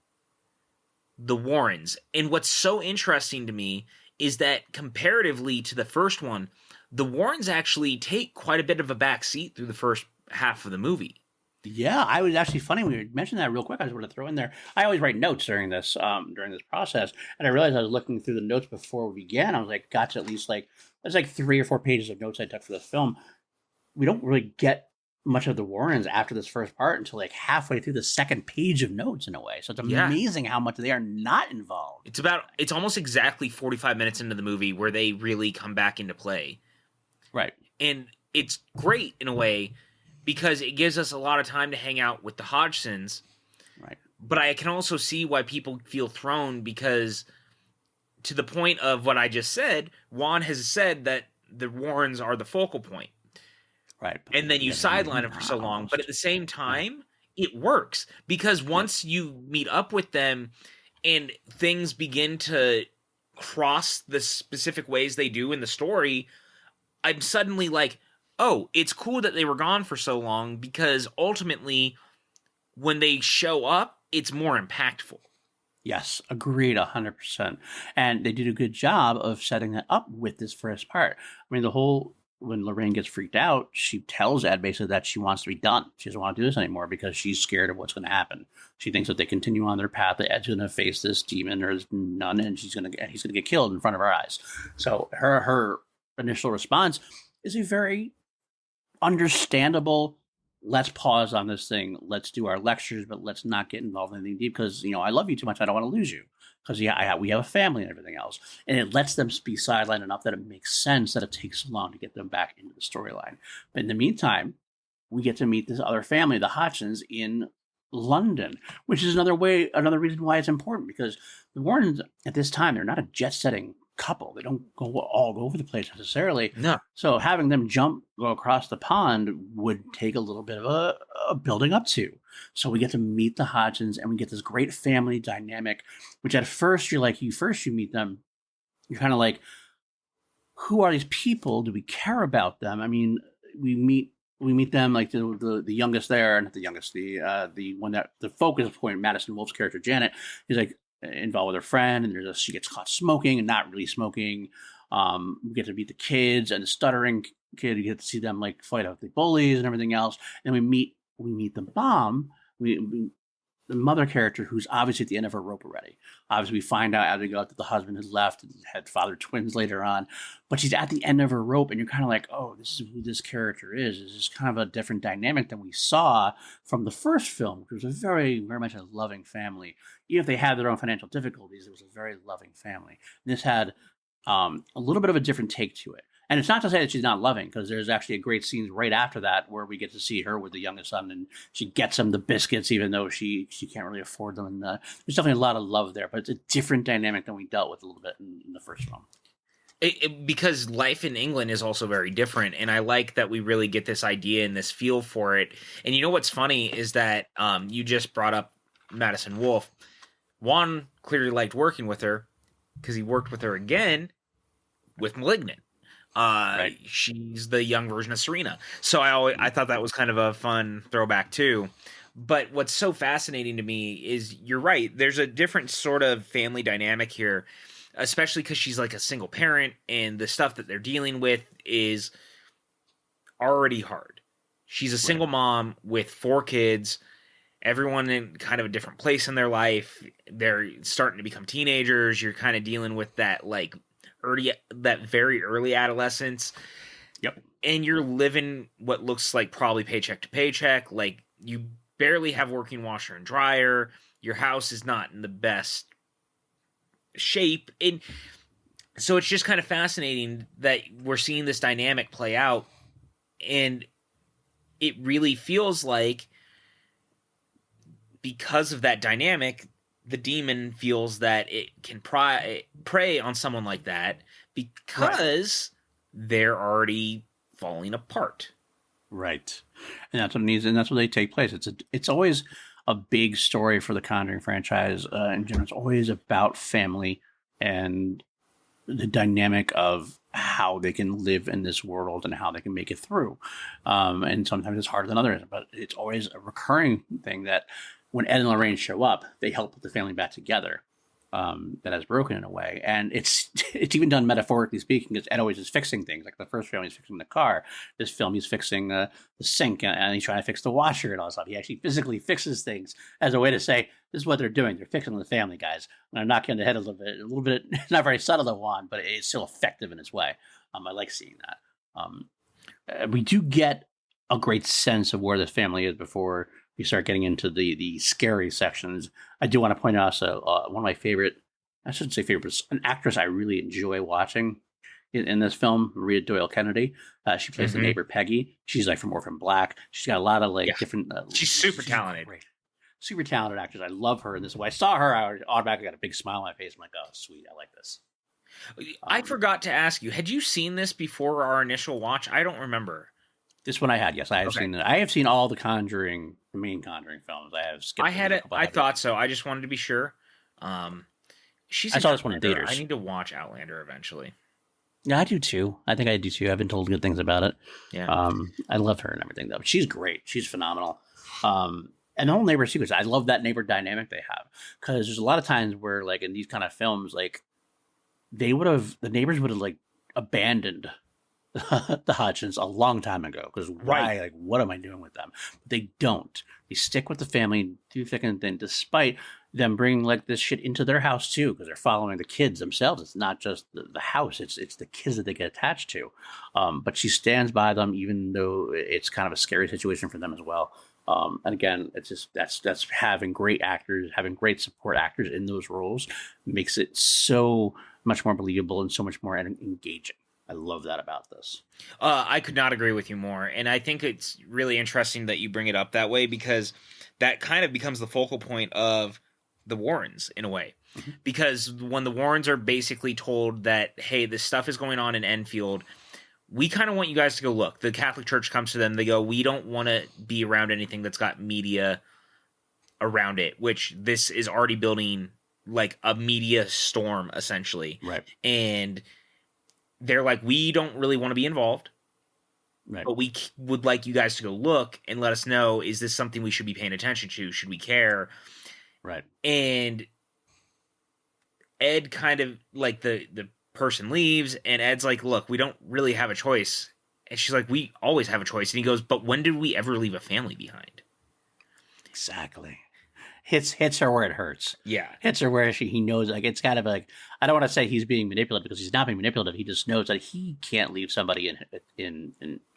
the Warrens. And what's so interesting to me is that comparatively to the first one, the Warrens actually take quite a bit of a back seat through the first half of the movie. Yeah, I was actually funny when you mentioned that real quick. I was going to throw in there. I always write notes during this process, and I realized I was looking through the notes before we began. I was like, got to at least there's 3 or 4 pages of notes I took for this film. We don't really get much of the Warrens after this first part until like halfway through the second page of notes in a way. So it's amazing how much they are not involved. It's almost exactly 45 minutes into the movie where they really come back into play. Right. And it's great in a way because it gives us a lot of time to hang out with the Hodgsons. Right. But I can also see why people feel thrown because to the point of what I just said, Wan has said that the Warrens are the focal point. Right. And then you sideline them for so long. But at the same time, it works. Because once you meet up with them and things begin to cross the specific ways they do in the story, I'm suddenly like, oh, it's cool that they were gone for so long because ultimately, when they show up, it's more impactful. Yes, agreed 100%. And they did a good job of setting that up with this first part. I mean, when Lorraine gets freaked out, she tells Ed basically that she wants to be done. She doesn't want to do this anymore because she's scared of what's going to happen. She thinks that they continue on their path, that Ed's going to face this demon or this nun, and he's going to get killed in front of our eyes. So her initial response is a very understandable, let's pause on this thing. Let's do our lectures, but let's not get involved in anything deep because, I love you too much. I don't want to lose you. Because, we have a family and everything else. And it lets them be sidelined enough that it makes sense that it takes so long to get them back into the storyline. But in the meantime, we get to meet this other family, the Hodgsons, in London, which is another reason why it's important. Because the Warrens, at this time, they're not a jet-setting couple. They don't go over the place necessarily. No. So having them go across the pond would take a little bit of a building up to. So we get to meet the Hodgsons and we get this great family dynamic, which at first you meet them, you're kind of like, who are these people? Do we care about them? I mean, we meet them like the youngest there, not the youngest, the one that the focus point, Madison Wolfe's character Janet, is like involved with her friend, and she gets caught smoking and not really smoking. We get to meet the kids and the stuttering kid. You get to see them like fight out the bullies and everything else. And we meet the mom, the mother character, who's obviously at the end of her rope already. Obviously, we find out as we go that the husband has left and had fathered twins later on, but she's at the end of her rope, and you're kind of like, oh, this is who this character is. This is kind of a different dynamic than we saw from the first film, which was a very, very much a loving family. Even if they had their own financial difficulties, it was a very loving family. And this had a little bit of a different take to it. And it's not to say that she's not loving, because there's actually a great scene right after that where we get to see her with the youngest son, and she gets him the biscuits, even though she can't really afford them. And there's definitely a lot of love there, but it's a different dynamic than we dealt with a little bit in the first film. Because life in England is also very different, and I like that we really get this idea and this feel for it. And you know what's funny is that you just brought up Madison Wolfe. Wan clearly liked working with her because he worked with her again with Malignant. Right. She's the young version of Serena. So I thought that was kind of a fun throwback too. But what's so fascinating to me is you're right. There's a different sort of family dynamic here, especially because she's like a single parent and the stuff that they're dealing with is already hard. She's a single mom with 4 kids, everyone in kind of a different place in their life. They're starting to become teenagers. You're kind of dealing with that very early adolescence. Yep. And you're living what looks like probably paycheck to paycheck. Like you barely have working washer and dryer. Your house is not in the best shape. And so it's just kind of fascinating that we're seeing this dynamic play out. And it really feels like because of that dynamic, the demon feels that it can prey on someone like that because they're already falling apart. Right. And that's what it needs, and that's what they take place. It's always a big story for the Conjuring franchise in general. It's always about family and the dynamic of how they can live in this world and how they can make it through. And sometimes it's harder than others, but it's always a recurring thing that when Ed and Lorraine show up, they help put the family back together that has broken in a way. And it's even done metaphorically speaking, because Ed always is fixing things. Like the first film, he's fixing the car. This film, he's fixing the sink, and he's trying to fix the washer and all that stuff. He actually physically fixes things as a way to say, this is what they're doing. They're fixing the family, guys. And I'm knocking on the head a little bit, not very subtle to Juan, but it's still effective in its way. I like seeing that. We do get a great sense of where the family is before you start getting into the scary sections. I do want to point out also one of my favorite, I shouldn't say favorite, but an actress I really enjoy watching in this film, Maria Doyle Kennedy. She plays the neighbor Peggy. She's like from Orphan Black. She's got a lot of different. She's super talented. Great. Super talented actress. I love her in this. When I saw her, I automatically got a big smile on my face. I'm like, oh, sweet, I like this. I forgot to ask you, had you seen this before our initial watch? I don't remember. This one I had, yes. I have seen it. I have seen all the main Conjuring films. I have skipped. I had it. I thought so. I just wanted to be sure. I saw this one in theaters. I need to watch Outlander eventually. Yeah, I do too. I think I do too. I've been told good things about it. Yeah. I love her and everything though. She's great. She's phenomenal. And the whole neighbor sequence, I love that neighbor dynamic they have, because there's a lot of times where, like, in these kind of films, like, the neighbors would have like abandoned the Hodgsons a long time ago. Because why? Like, what am I doing with them? But they don't. They stick with the family through thick and thin, despite them bringing like this shit into their house too, because they're following the kids themselves. It's not just the house; it's the kids that they get attached to. But she stands by them, even though it's kind of a scary situation for them as well. And again, it's just that's having great actors, having great support actors in those roles makes it so much more believable and so much more engaging. I love that about this. I could not agree with you more. And I think it's really interesting that you bring it up that way, because that kind of becomes the focal point of the Warrens in a way. Mm-hmm. Because when the Warrens are basically told that, hey, this stuff is going on in Enfield, we kind of want you guys to go look. The Catholic Church comes to them. They go, we don't want to be around anything that's got media around it, which this is already building like a media storm, essentially. Right. And they're like, we don't really want to be involved. Right. But we would like you guys to go look and let us know, is this something we should be paying attention to? Should we care? Right. And Ed kind of, like, the person leaves, and Ed's like, look, we don't really have a choice. And she's like, we always have a choice. And he goes, but when did we ever leave a family behind? Exactly. Hits her where it hurts. Yeah. Hits her where he knows, like, it's kind of like, I don't want to say he's being manipulative, because he's not being manipulative. He just knows that he can't leave somebody in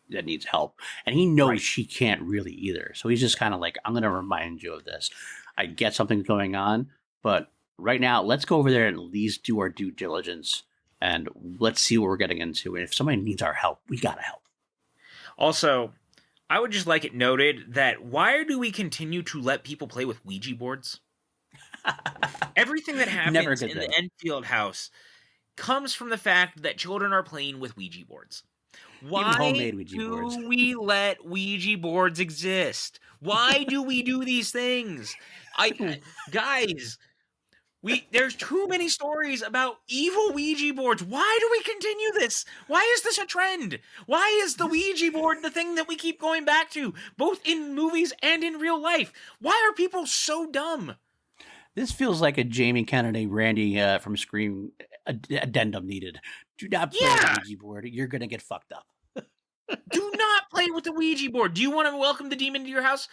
that needs help. And he knows she can't really either. So he's just kind of like, I'm going to remind you of this. I get something's going on, but right now, let's go over there and at least do our due diligence, and let's see what we're getting into. And if somebody needs our help, we got to help. Also, I would just like it noted that why do we continue to let people play with Ouija boards? Everything that happens in the Enfield house comes from the fact that children are playing with Ouija boards. Why do we let Ouija boards exist? Why do we do these things? Guys, there's too many stories about evil Ouija boards. Why do we continue this? Why is this a trend? Why is the Ouija board the thing that we keep going back to, both in movies and in real life? Why are people so dumb? This feels like a Jamie Kennedy, Randy from Scream addendum needed. Do not play with the Ouija board. You're going to get fucked up. Do not play with the Ouija board. Do you want to welcome the demon to your house?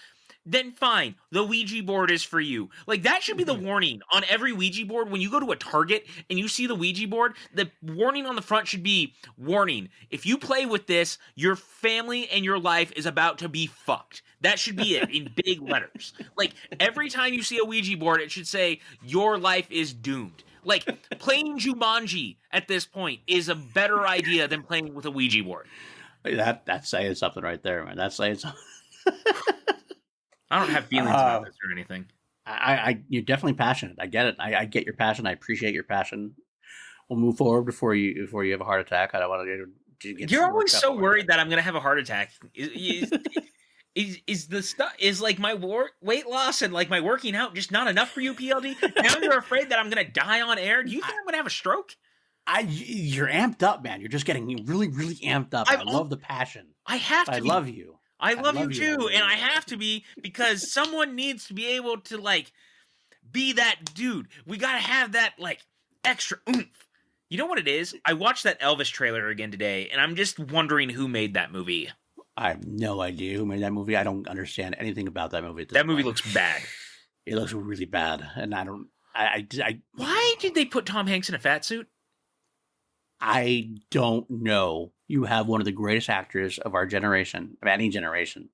Then fine, the Ouija board is for you. Like, that should be the warning on every Ouija board. When you go to a Target and you see the Ouija board, the warning on the front should be, warning, if you play with this, your family and your life is about to be fucked. That should be it in big letters. Like, every time you see a Ouija board, it should say, your life is doomed. Like, playing Jumanji at this point is a better idea than playing with a Ouija board. That's saying something right there, man. That's saying something. I don't have feelings about this or anything. You're definitely passionate. I get it. I get your passion. I appreciate your passion. We'll move forward before you have a heart attack. I don't want to get. You're always so worried that I'm going to have a heart attack. Is the stuff is like my weight loss and like my working out just not enough for you, PLD? Now you're afraid that I'm going to die on air. Do you think I'm going to have a stroke? You're amped up, man. You're just getting really, really amped up. I love the passion. I have to. I love you. I love you too, and I have to be, because someone needs to be able to, like, be that dude. We gotta have that, like, extra oomph. You know what it is? I watched that Elvis trailer again today, and I'm just wondering who made that movie. I have no idea who made that movie. I don't understand anything about that movie. That movie looks bad. It looks really bad, and I don't. Why did they put Tom Hanks in a fat suit? I don't know. You have one of the greatest actors of our generation, of any generation,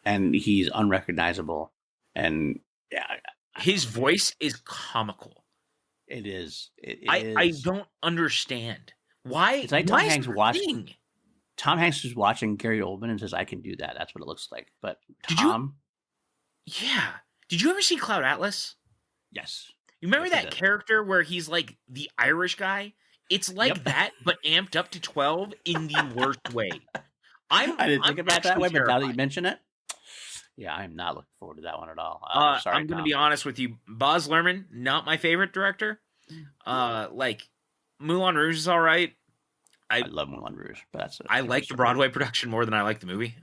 and he's unrecognizable. And yeah, his voice is comical. It is. I don't understand why. It's like Tom Hanks watching. Tom Hanks is watching Gary Oldman and says, "I can do that." That's what it looks like. But Tom, yeah. Did you ever see Cloud Atlas? Yes. You remember that character where he's like the Irish guy? It's like that, but amped up to 12 in the worst way. I didn't think about that way, but now that you mention it, yeah, I'm not looking forward to that one at all. Sorry, I'm going to be honest with you. Baz Luhrmann, not my favorite director. Like Moulin Rouge is all right. I love Moulin Rouge, but that's I like the Broadway production more than I like the movie.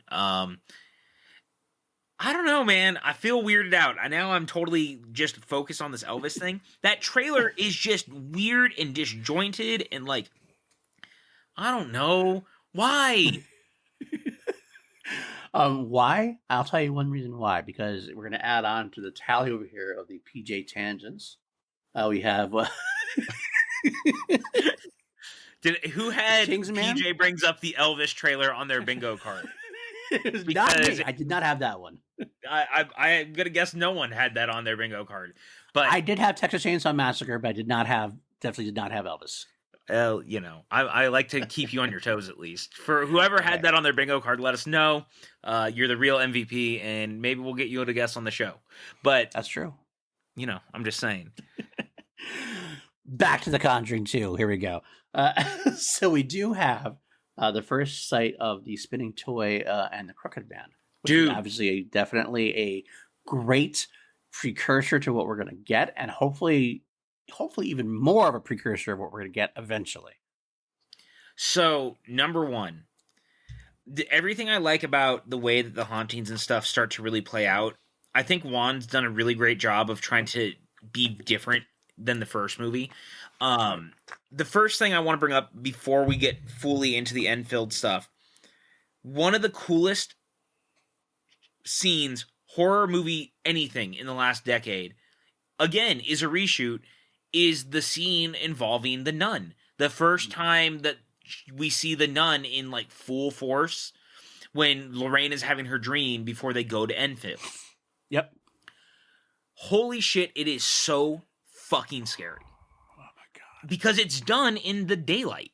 I don't know, man. I feel weirded out. Now I'm totally just focused on this Elvis thing. That trailer is just weird and disjointed and like, I don't know. Why? Why? I'll tell you one reason why. Because we're going to add on to the tally over here of the PJ tangents. We have... Who had PJ brings up the Elvis trailer on their bingo card? It was not me. I did not have that one. I'm gonna guess no one had that on their bingo card. But I did have Texas Chainsaw Massacre, but I definitely did not have Elvis. Well, I like to keep you on your toes at least. For whoever had that on their bingo card, let us know. You're the real MVP, and maybe we'll get you to guess on the show. But that's true. I'm just saying. Back to the Conjuring 2. Here we go. So we do have the first sight of the spinning toy and the crooked man. Dude, obviously, definitely a great precursor to what we're going to get, and hopefully even more of a precursor of what we're going to get eventually. So, number one, everything I like about the way that the hauntings and stuff start to really play out, I think Wan's done a really great job of trying to be different than the first movie. The first thing I want to bring up before we get fully into the Enfield stuff, one of the coolest scenes, horror movie, anything in the last decade, again, is a reshoot, is the scene involving the nun. The first time that we see the nun in like full force when Lorraine is having her dream before they go to Enfield. Yep. Holy shit, it is so fucking scary. Oh my god. Because it's done in the daylight.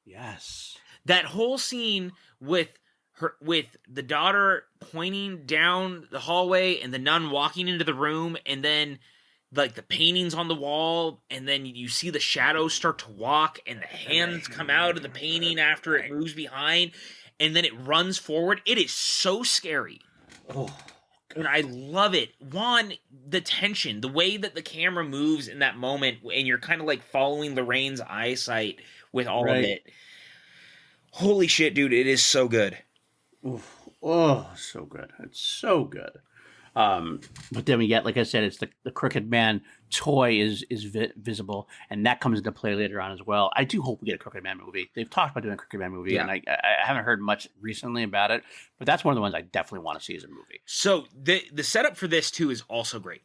Yes. That whole scene with the daughter pointing down the hallway and the nun walking into the room, and then like the paintings on the wall, and then you see the shadows start to walk and the hands come out of the painting after it moves behind, and then it runs forward. It is so scary. Oh. And I love it. One, the tension, the way that the camera moves in that moment, and you're kind of like following Lorraine's eyesight with all of it. Holy shit, dude, it is so good. Oh, so good. It's so good. But then we get, like I said, it's the Crooked Man toy is visible, and that comes into play later on as well. I do hope we get a Crooked Man movie. They've talked about doing a Crooked Man movie, and I haven't heard much recently about it, but that's one of the ones I definitely want to see as a movie. So the setup for this too is also great.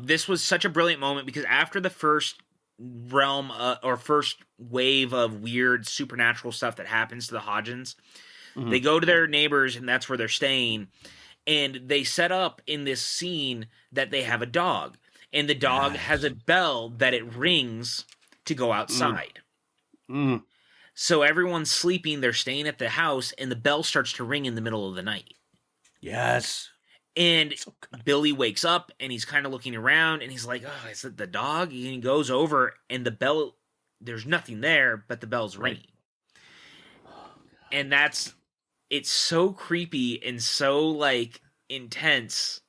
This was such a brilliant moment because after the first realm or first wave of weird supernatural stuff that happens to the Hodgins, they go to their neighbors, and that's where they're staying. And they set up in this scene that they have a dog. And the dog has a bell that it rings to go outside. So everyone's sleeping. They're staying at the house. And the bell starts to ring in the middle of the night. Yes. And Billy wakes up. And he's kind of looking around. And he's like, oh, is it the dog? And he goes over. And the bell, there's nothing there. But the bell's ringing. And that's... It's so creepy and so, like, intense.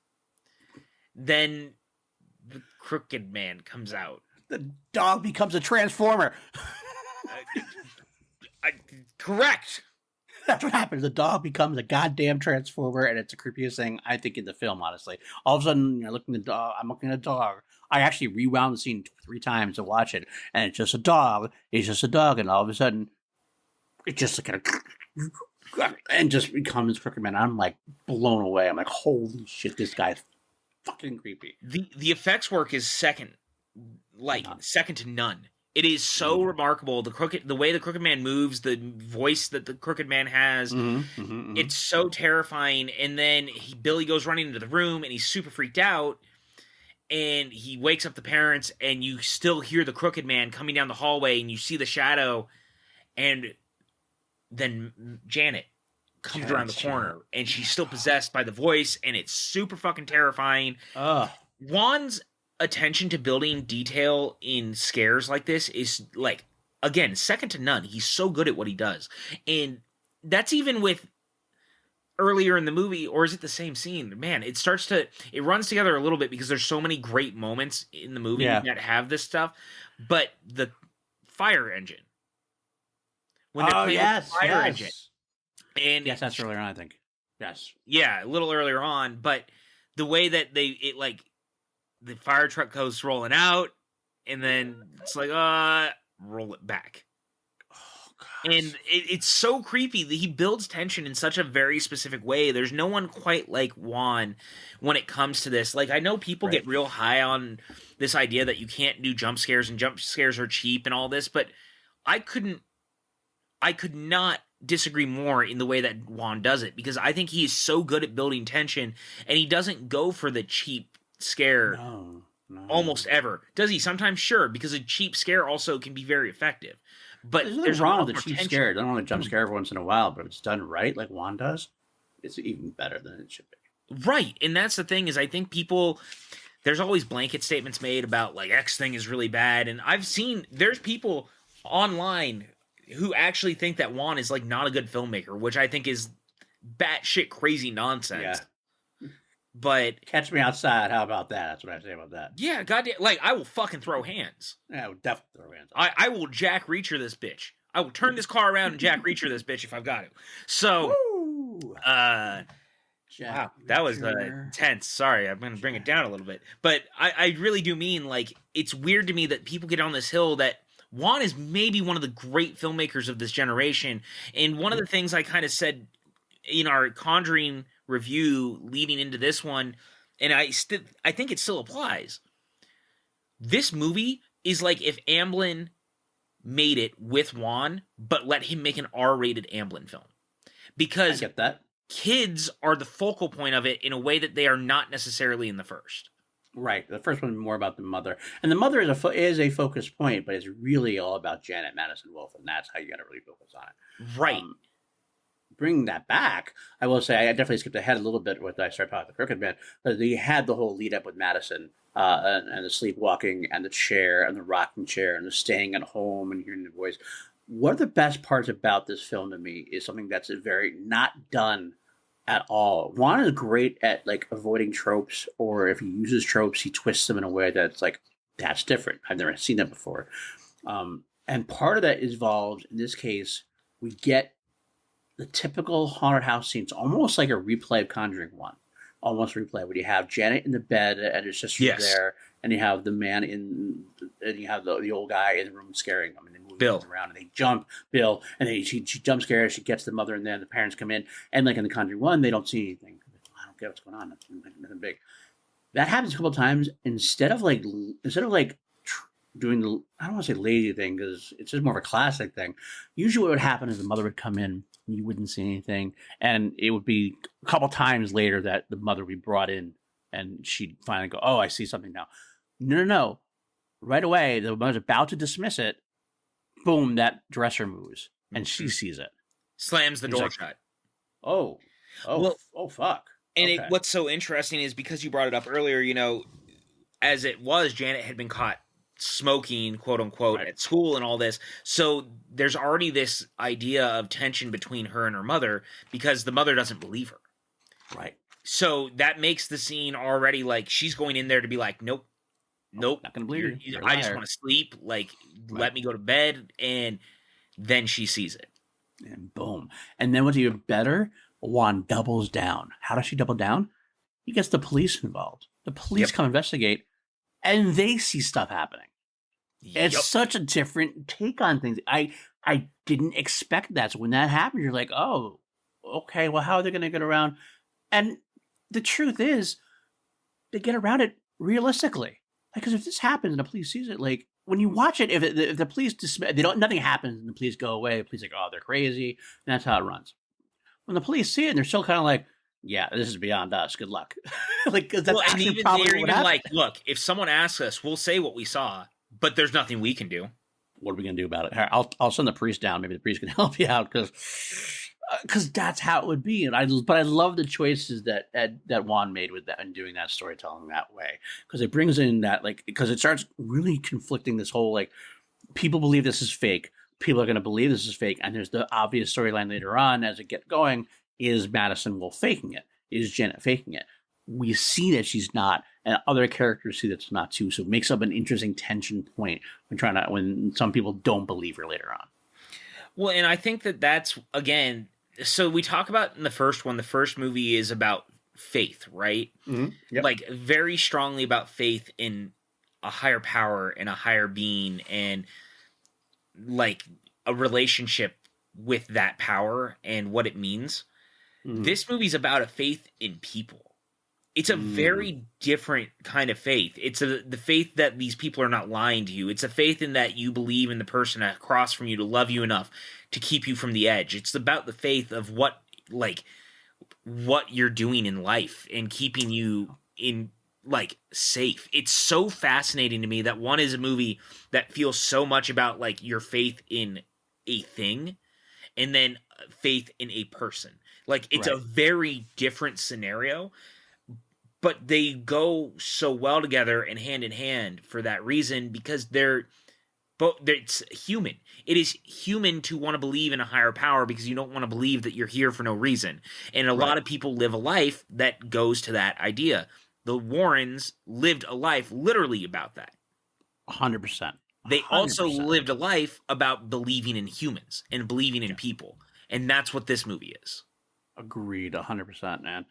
Then the Crooked Man comes out. The dog becomes a transformer. Correct. That's what happens. The dog becomes a goddamn transformer, and it's the creepiest thing, I think, in the film, honestly. All of a sudden, you're looking at the dog. I'm looking at a dog. I actually rewound the scene 3 times to watch it, and it's just a dog. It's just a dog, and all of a sudden, it just kind of... and just becomes Crooked Man. I'm like blown away. I'm like, holy shit, this guy's fucking creepy. The effects work is second to none It is so remarkable. The way the Crooked Man moves, the voice that the Crooked Man has, it's so terrifying. And then Billy goes running into the room, and he's super freaked out. And he wakes up the parents, and you still hear the Crooked Man coming down the hallway, and you see the shadow. And then Janet comes around the corner, and she's still possessed by the voice, and it's super fucking terrifying. Wan's attention to building detail in scares like this is, like, again, second to none. He's so good at what he does. And that's even with earlier in the movie, or is it the same scene? Man, it runs together a little bit because there's so many great moments in the movie that have this stuff. But the fire engine. When they're playing with the fire engine. And yes, that's earlier on, I think. Yes. Yeah, a little earlier on, but the way that the fire truck goes rolling out, and then it's like, roll it back. Oh, gosh. And it's so creepy that he builds tension in such a very specific way. There's no one quite like Wan when it comes to this. Like, I know people get real high on this idea that you can't do jump scares, and jump scares are cheap and all this, but I could not disagree more in the way that Wan does it, because I think he is so good at building tension, and he doesn't go for the cheap scare almost ever. Does he? Sometimes, sure, because a cheap scare also can be very effective. But there's wrong with a cheap scare. I don't want to jump scare every once in a while, but if it's done right, like Wan does, it's even better than it should be. Right, and that's the thing, is I think there's always blanket statements made about, like, X thing is really bad, and there's people online who actually think that Wan is, like, not a good filmmaker, which I think is batshit crazy nonsense. Yeah. But catch me outside. How about that? That's what I say about that. Yeah, goddamn. Like, I will fucking throw hands. Yeah, I would definitely throw hands. I will Jack Reacher this bitch. I will turn this car around and Jack Reacher this bitch if I've got to. So, wow, that was tense. Sorry, I'm going to bring it down a little bit. But I really do mean, like, it's weird to me that people get on this hill that Wan is maybe one of the great filmmakers of this generation. And one of the things I kind of said in our Conjuring review leading into this one, and I think it still applies. This movie is like if Amblin made it with Wan, but let him make an R-rated Amblin film. Because I get that. Kids are the focal point of it in a way that they are not necessarily in the first. Right. The first one is more about the mother. And the mother is a focus point, but it's really all about Janet Madison Wolfe, and that's how you got to really focus on it. Right. Bringing that back, I will say I definitely skipped ahead a little bit with I started talking about the Crooked Man. But they had the whole lead up with Madison and the sleepwalking and the chair and the rocking chair and the staying at home and hearing the voice. One of the best parts about this film to me is something that's very not done at all. Wan is great at like avoiding tropes, or if he uses tropes, he twists them in a way that's like, that's different. I've never seen that before. And part of that involved, in this case, we get the typical haunted house scenes, almost like a replay of Conjuring 1. Almost replay, where you have Janet in the bed and her sister there, and you have the man and you have the old guy in the room scaring them, and they move Bill around, and they jump Bill, and then she jump scares, she gets the mother, and then the parents come in, and like in the Conjuring 1, they don't see anything. I don't get what's going on. Nothing big. That happens a couple of times. Instead of doing the, I don't want to say lazy thing, because it's just more of a classic thing. Usually what would happen is the mother would come in, and you wouldn't see anything, and it would be a couple times later that the mother would be brought in, and she'd finally go, oh, I see something now. No. Right away, the mother's about to dismiss it. Boom, that dresser moves, and she sees it. Slams the door shut. Oh, fuck. And what's so interesting is, because you brought it up earlier, as it was, Janet had been caught smoking, quote unquote, at school and all this. So there's already this idea of tension between her and her mother, because the mother doesn't believe her. Right. So that makes the scene already like she's going in there to be like, nope, not gonna believe you. I just want to sleep. Like, let me go to bed. And then she sees it. And boom. And then what's even better, Wan doubles down. How does she double down? He gets the police involved. The police come investigate, and they see stuff happening. It's such a different take on things. I didn't expect that. So when that happened, you're like, oh, okay, well, how are they going to get around? And the truth is, they get around it realistically. Because if this happens and the police sees it, like, when you watch it, if the police nothing happens and the police go away, the police are like, oh, they're crazy, and that's how it runs. When the police see it, and they're still kind of like, yeah, this is beyond us. Good luck. Like, cause that's and even they're even like, look, if someone asks us, we'll say what we saw, but there's nothing we can do. What are we gonna do about it? I'll send the priest down. Maybe the priest can help you out because that's how it would be. And I love the choices that Wan made with that and doing that storytelling that way, because it brings in that, like, because it starts really conflicting this whole, like, people believe this is fake. People are going to believe this is fake. And there's the obvious storyline later on as it gets going. Is Madison Wolfe faking it? Is Janet faking it? We see that she's not, and other characters see that it's not too. So it makes up an interesting tension point when some people don't believe her later on. Well, and I think that's, again, so we talk about in the first one, the first movie is about faith, right? Mm-hmm. Yep. Like, very strongly about faith in a higher power and a higher being, and like a relationship with that power and what it means. Mm-hmm. This movie's about a faith in people. It's a very different kind of faith. It's the faith that these people are not lying to you. It's a faith in that you believe in the person across from you to love you enough to keep you from the edge. It's about the faith of what you're doing in life and keeping you in, like, safe. It's so fascinating to me that one is a movie that feels so much about, like, your faith in a thing and then faith in a person. Like, it's a very different scenario, but they go so well together and hand in hand for that reason, because it's human. It is human to want to believe in a higher power because you don't want to believe that you're here for no reason. And a lot of people live a life that goes to that idea. The Warrens lived a life literally about that. 100%. They also lived a life about believing in humans and believing in people. And that's what this movie is. Agreed. 100%, man.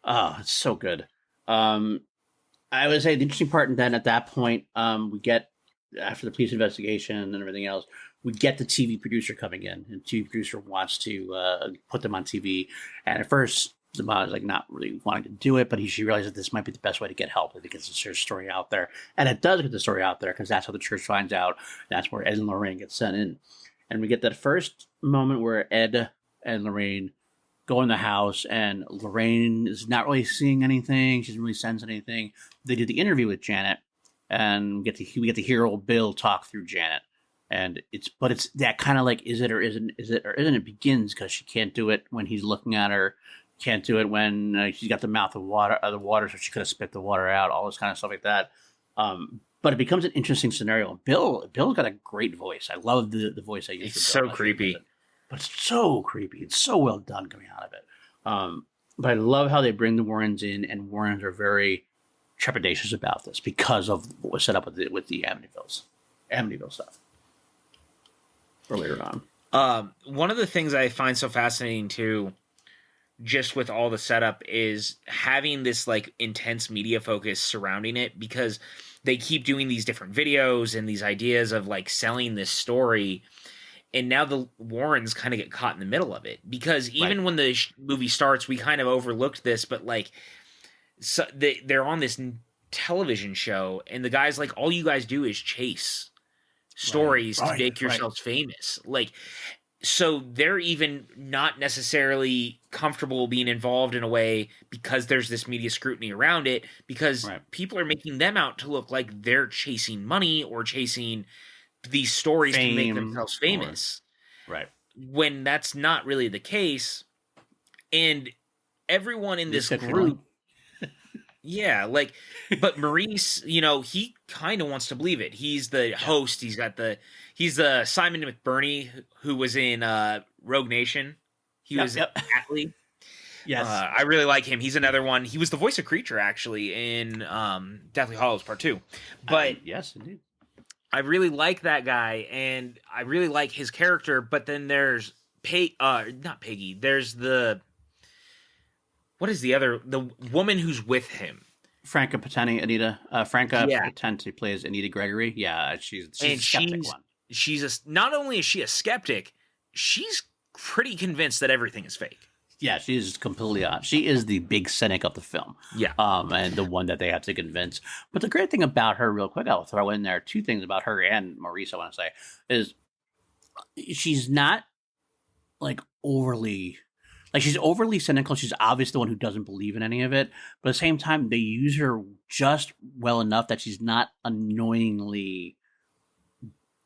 Oh, it's so good. I would say the interesting part, and then at that point, we get, after the police investigation and everything else, we get the TV producer coming in, and the TV producer wants to put them on TV. And at first, the mom is like not really wanting to do it, but she realizes that this might be the best way to get help. It gets the church story out there, and it does get the story out there because that's how the church finds out. That's where Ed and Lorraine get sent in, and we get that first moment where Ed and Lorraine go in the house, and Lorraine is not really seeing anything. She doesn't really sense anything. They do the interview with Janet, and we get to hear old Bill talk through Janet. And it's that kind of like, is it or isn't it begins because she can't do it when he's looking at her, can't do it when she's got the mouth of water, so she could have spit the water out, all this kind of stuff like that. But it becomes an interesting scenario. Bill's got a great voice. I love the voice I use. It's so creepy. But it's so creepy. It's so well done coming out of it. But I love how they bring the Warrens in, and Warrens are very trepidatious about this because of what was set up with the Amityville stuff earlier on. One of the things I find so fascinating too, just with all the setup, is having this like intense media focus surrounding it, because they keep doing these different videos and these ideas of like selling this story. And now the Warrens kind of get caught in the middle of it, because even when the movie starts, we kind of overlooked this, but like, so they're on this television show, and the guy's like, all you guys do is chase stories to make yourselves famous. Like, so they're even not necessarily comfortable being involved in a way because there's this media scrutiny around it, because people are making them out to look like they're chasing money or chasing these stories to make themselves famous, when that's not really the case. And everyone in this group, but Maurice, he kind of wants to believe it. He's the host. He's the Simon McBurney who was in Rogue Nation. He was Atlee. Yes, I really like him. He's another one. He was the voice of Creature actually in Deathly Hallows Part 2. But yes, indeed. I really like that guy, and I really like his character, but then there's not Peggy. There's the woman who's with him? Franca Potente, Anita. Franca Potente plays Anita Gregory. Yeah, she's a skeptic one. Not only is she a skeptic, she's pretty convinced that everything is fake. Yeah, she is completely on. She is the big cynic of the film. Yeah. And the one that they have to convince. But the great thing about her, real quick, I'll throw in there two things about her and Maurice, I want to say, is she's not like overly like she's overly cynical. She's obviously the one who doesn't believe in any of it. But at the same time, they use her just well enough that she's not annoyingly,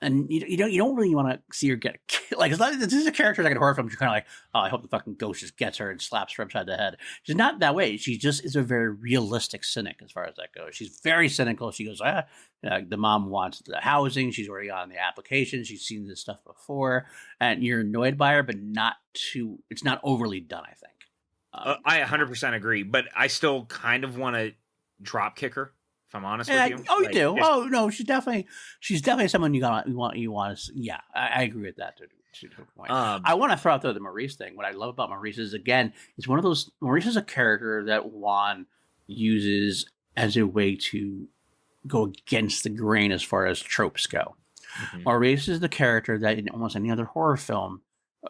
and you don't really want to see her get killed. Like, this is a character like in horror films. You're kind of like, oh, I hope the fucking ghost just gets her and slaps her upside the head. She's not that way. She just is a very realistic cynic as far as that goes. She's very cynical. She goes, the mom wants the housing. She's already on the application. She's seen this stuff before, and you're annoyed by her, but not too. It's not overly done, I think. I 100% agree, but I still kind of want to drop kick her. If I'm honest with you. Oh, you do? Oh no, she's definitely someone you want to. Yeah, I agree with that to a point. I want to throw out the Maurice thing. What I love about Maurice is, again, it's one of those. Maurice is a character that Wan uses as a way to go against the grain as far as tropes go. Mm-hmm. Maurice is the character that in almost any other horror film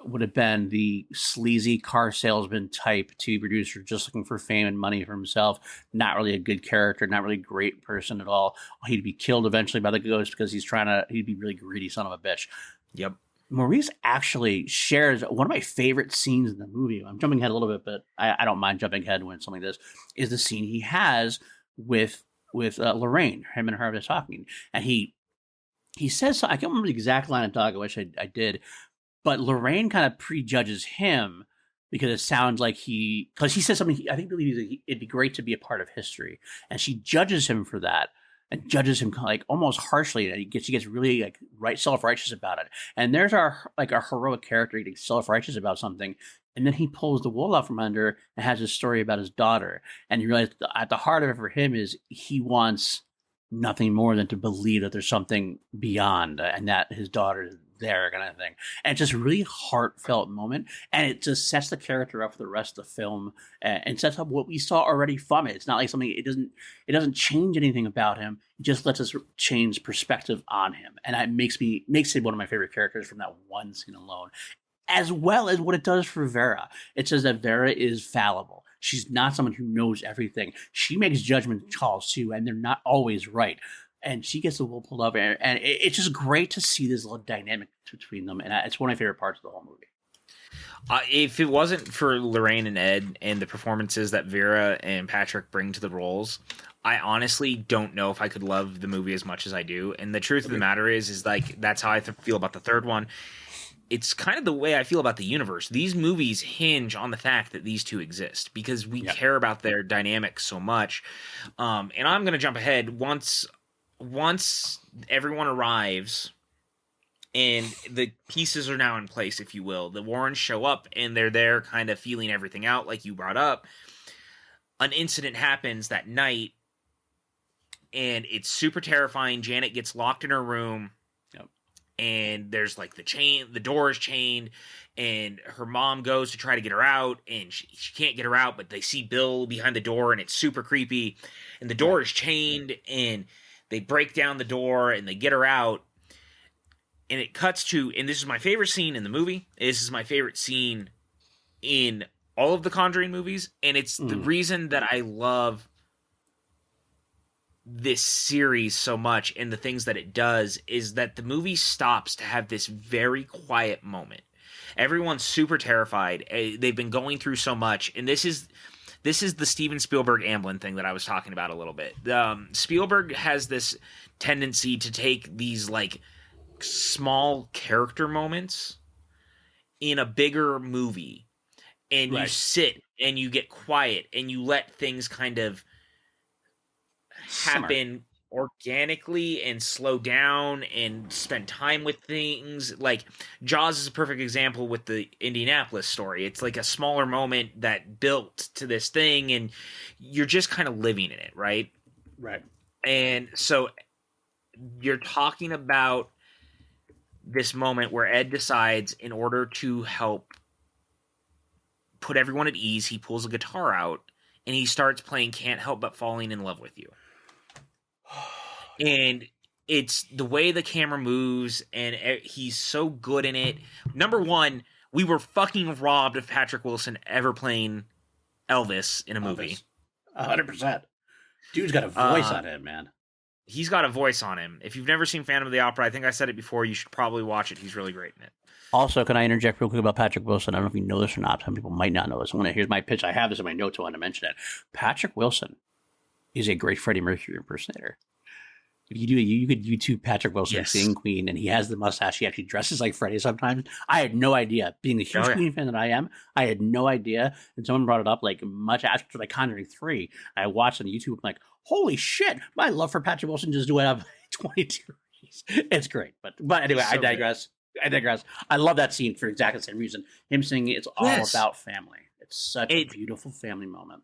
would have been the sleazy car salesman type TV producer just looking for fame and money for himself. Not really a good character, not really a great person at all. He'd be killed eventually by the ghost because he'd be really greedy son of a bitch. Yep. Maurice actually shares one of my favorite scenes in the movie. I'm jumping ahead a little bit, but I don't mind jumping ahead when something like this is the scene he has with Lorraine. Him and her are talking, and he says, I can't remember the exact line of dialogue. I wish I did. But Lorraine kind of prejudges him because it sounds like because he says something. I think it'd be great to be a part of history, and she judges him for that, and judges him like almost harshly. And she gets really like self-righteous about it. And there's our heroic character getting self-righteous about something, and then he pulls the wool out from under and has this story about his daughter. And you realize at the heart of it for him is he wants nothing more than to believe that there's something beyond, and that his daughter is there, kind of thing. And it's just a really heartfelt moment, and it just sets the character up for the rest of the film, and sets up what we saw already from it. It's not like something, it doesn't change anything about him. It just lets us change perspective on him, and it makes it one of my favorite characters from that one scene alone, as well as what it does for Vera. It says that Vera is fallible. She's not someone who knows everything. She makes judgment calls too, and they're not always right. And she gets the wool pulled up, and it's just great to see this little dynamic between them, and it's one of my favorite parts of the whole movie. If it wasn't for Lorraine and Ed and the performances that Vera and Patrick bring to the roles, I honestly don't know if I could love the movie as much as I do. And the truth of the matter is like that's how I feel about the third one. It's kind of the way I feel about the universe. These movies hinge on the fact that these two exist because we care about their dynamics so much. And I'm going to jump ahead once everyone arrives and the pieces are now in place, if you will, the Warrens show up and they're there kind of feeling everything out like you brought up. An incident happens that night and it's super terrifying. Janet gets locked in her room and there's like the door is chained and her mom goes to try to get her out and she can't get her out, but they see Bill behind the door and it's super creepy and the door is chained and they break down the door and they get her out. And it cuts to, and this is my favorite scene in the movie. This is my favorite scene in all of the Conjuring movies. And it's the reason that I love this series so much and the things that it does is that the movie stops to have this very quiet moment. Everyone's super terrified. They've been going through so much. And this is the Steven Spielberg Amblin thing that I was talking about a little bit. Spielberg has this tendency to take these like small character moments in a bigger movie and you sit and you get quiet and you let things kind of happen organically and slow down and spend time with things. Like Jaws is a perfect example with the Indianapolis story. It's like a smaller moment that built to this thing and you're just kind of living in it, right? Right. And so you're talking about this moment where Ed decides in order to help put everyone at ease, he pulls a guitar out and he starts playing Can't Help But Falling in Love with You. And it's the way the camera moves and he's so good in it. Number one, we were fucking robbed of Patrick Wilson ever playing Elvis in a movie. 100%. Dude's got a voice on him, man. He's got a voice on him. If you've never seen Phantom of the Opera, I think I said it before, you should probably watch it. He's really great in it. Also, can I interject real quick about Patrick Wilson? I don't know if you know this or not. Some people might not know this. Here's my pitch. I have this in my notes. I want to mention it. Patrick Wilson is a great Freddie Mercury impersonator. If you do, you could YouTube Patrick Wilson singing Queen, and he has the mustache. He actually dresses like Freddie sometimes. I had no idea. Being the huge Queen fan that I am, I had no idea. And someone brought it up like much after like Conjuring 3. I watched on YouTube. I'm like, holy shit! My love for Patrick Wilson just went up 22 degrees. It's great, but anyway, I digress. I love that scene for exactly the same reason. Him singing, it's all about family. It's such a beautiful family moment.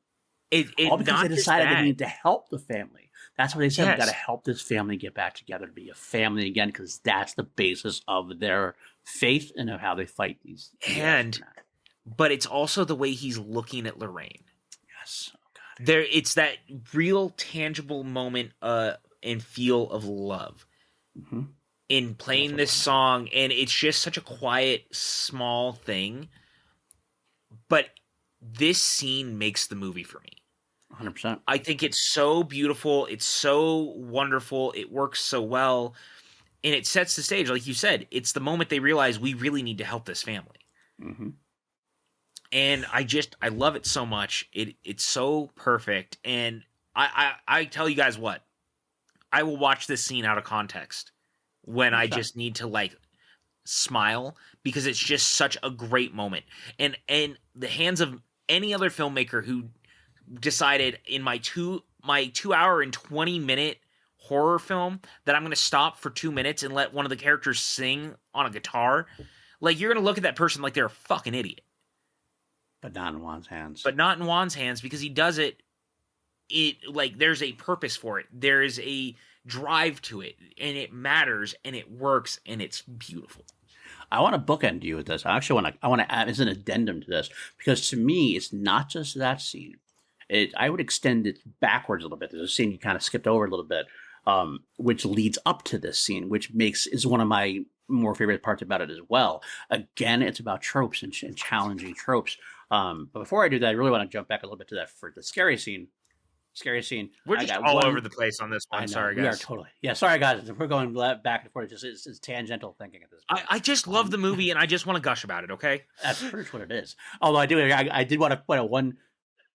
All because they decided they need to help the family. That's what they said. We got to help this family get back together to be a family again, because that's the basis of their faith and of how they fight these. But it's also the way he's looking at Lorraine. Yes. Oh, God. It's that real tangible moment and feel of love in playing this song, and it's just such a quiet, small thing. But this scene makes the movie for me. 100%. I think it's so beautiful. It's so wonderful. It works so well. And it sets the stage. Like you said, it's the moment they realize we really need to help this family. Mm-hmm. And I love it so much. It's so perfect. And I tell you guys what, I will watch this scene out of context when I just need to like smile, because it's just such a great moment. And the hands of any other filmmaker who decided in my 2 hour and 20 minute horror film that I'm going to stop for 2 minutes and let one of the characters sing on a guitar, like, you're going to look at that person like they're a fucking idiot. But not in Wan's hands. Because he does it like there's a purpose for it. There is a drive to it, and it matters, and it works, and it's beautiful. I want to bookend you with this. I want to add as an addendum to this, because to me, it's not just that scene. I would extend it backwards a little bit. There's a scene you kind of skipped over a little bit, which leads up to this scene, which is one of my more favorite parts about it as well. Again, it's about tropes and challenging tropes. But before I do that, I really want to jump back a little bit to that for the scary scene. We're just all over the place on this one. Sorry, guys. We are totally. Yeah, sorry, guys. We're going back and forth. It's tangential thinking at this point. I just love the movie, and I just want to gush about it, okay? That's pretty much what it is. Although I did want to point out one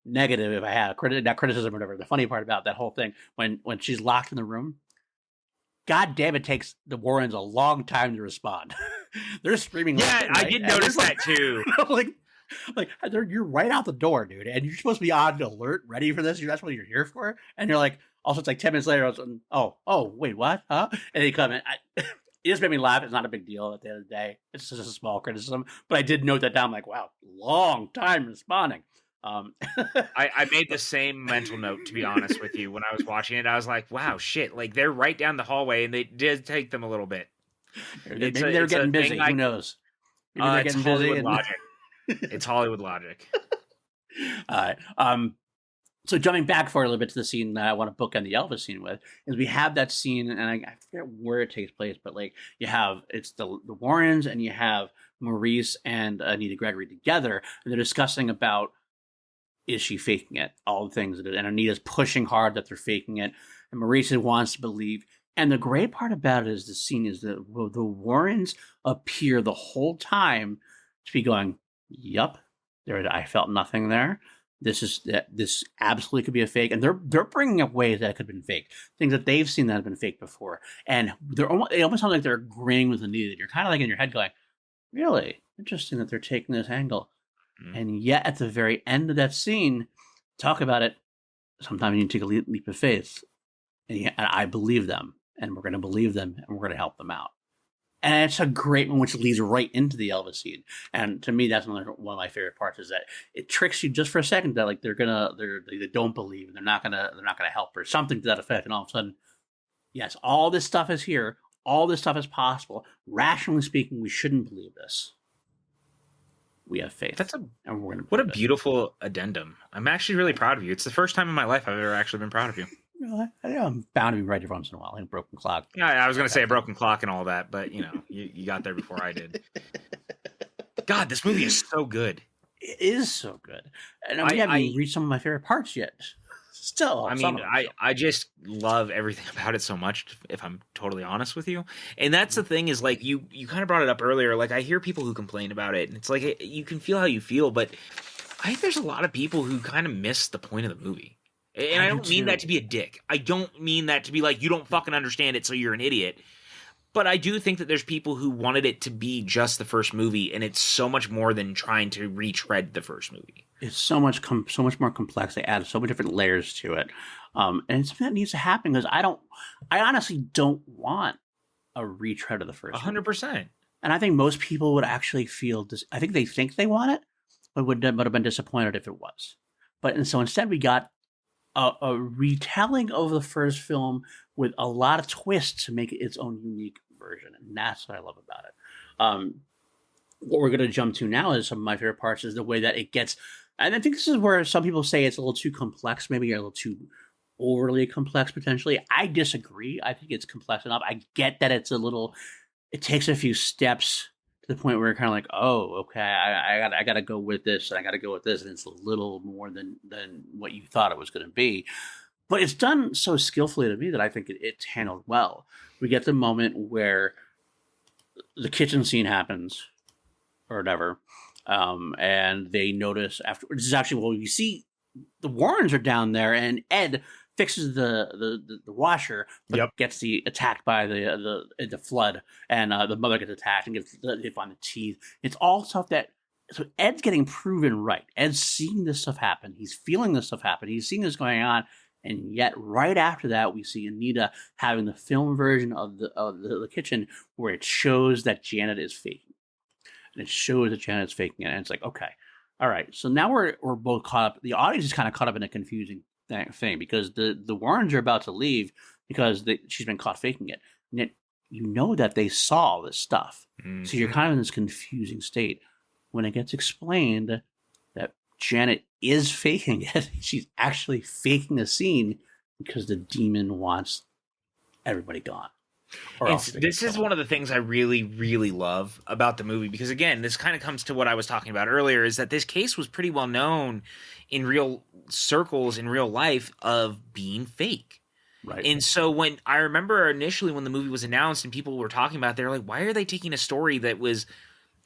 negative, if I had not criticism or whatever. The funny part about that whole thing, when she's locked in the room, God damn, it takes the Warrens a long time to respond. They're screaming. Yeah, I did notice that too. like you're right out the door, dude, and you're supposed to be on alert, ready for this. That's what you're here for, and you're like, also it's like 10 minutes later. Oh, wait, what? Huh? And they come in. It just made me laugh. It's not a big deal at the end of the day. It's just a small criticism, but I did note that down. I'm like, wow, long time responding. I made the same mental note, to be honest with you, when I was watching it. I was like, wow, shit, like they're right down the hallway, and they did take them a little bit. Maybe they're getting busy. Who knows? Maybe they're getting busy. Logic. It's Hollywood logic. All right. So jumping back for a little bit to the scene that I want to bookend the Elvis scene with, is we have that scene, and I forget where it takes place, but like it's the Warrens, and you have Maurice and Anita Gregory together, and they're discussing about, is she faking it? All the things that, and Anita's pushing hard that they're faking it, and Maurice wants to believe. And the great part about it is the scene is that the Warrens appear the whole time to be going, "Yup, I felt nothing there. This absolutely could be a fake." And they're bringing up ways that it could have been fake, things that they've seen that have been fake before, and they almost sound like they're agreeing with Anita. You're kind of like in your head going, "Really interesting that they're taking this angle." And yet, at the very end of that scene, talk about it. Sometimes you need to take a leap of faith, and I believe them, and we're going to believe them, and we're going to help them out. And it's a great one, which leads right into the Elvis scene. And to me, that's one of my favorite parts, is that it tricks you just for a second that like they don't believe, and they're not gonna help her, something to that effect. And all of a sudden, yes, all this stuff is here, all this stuff is possible. Rationally speaking, we shouldn't believe this. We have faith. And we're gonna. What a beautiful addendum! I'm actually really proud of you. It's the first time in my life I've ever actually been proud of you. I'm bound to be right every once in a while. Like a broken clock. Yeah, I was going to say a broken clock and all that, but you got there before I did. God, this movie is so good. It is so good, and we haven't even reached some of my favorite parts yet. Still, I mean, I just love everything about it so much, if I'm totally honest with you. And that's the thing is, like, you kind of brought it up earlier. Like, I hear people who complain about it, and it's like, you can feel how you feel, but I think there's a lot of people who kind of miss the point of the movie. And I don't mean that to be a dick. I don't mean that to be like, you don't fucking understand it, so you're an idiot. But I do think that there's people who wanted it to be just the first movie, and it's so much more than trying to retread the first movie. It's so much more complex. They add so many different layers to it, and it's something that needs to happen because I honestly don't want a retread of the first 100%. And I think most people would actually feel this. I think they want it, but would have been disappointed if it was. And so instead we got a retelling of the first film with a lot of twists to make it its own unique version, and that's what I love about it. What we're going to jump to now is some of my favorite parts is the way that it gets, and I think this is where some people say it's a little too complex, maybe a little too overly complex potentially. I disagree. I think it's complex enough. I get that it takes a few steps to the point where you're kind of like, oh, okay, I got to go with this, and I got to go with this, and it's a little more than what you thought it was going to be. But it's done so skillfully to me that I think it's handled well. We get the moment where the kitchen scene happens, or whatever, and they notice after. This is actually we see the Warrens are down there, and Ed fixes the washer, but gets attacked by the flood, and the mother gets attacked and they find the teeth. It's all stuff so Ed's getting proven right. Ed's seeing this stuff happen. He's feeling this stuff happen. He's seeing this going on. And yet, right after that, we see Anita having the film version of the kitchen where it shows that Janet is faking. And it shows that Janet is faking it. And it's like, okay, all right. So now we're both caught up. The audience is kind of caught up in a confusing thing because the Warrens are about to leave because she's been caught faking it. And yet, you know that they saw this stuff. Mm-hmm. So you're kind of in this confusing state. When it gets explained that Janet is faking it. She's actually faking a scene because the demon wants everybody gone. This is one of the things I really, really love about the movie because, again, this kind of comes to what I was talking about earlier, is that this case was pretty well known in real circles, in real life, of being fake. Right. And so when I remember initially when the movie was announced and people were talking about it, they're like, why are they taking a story that was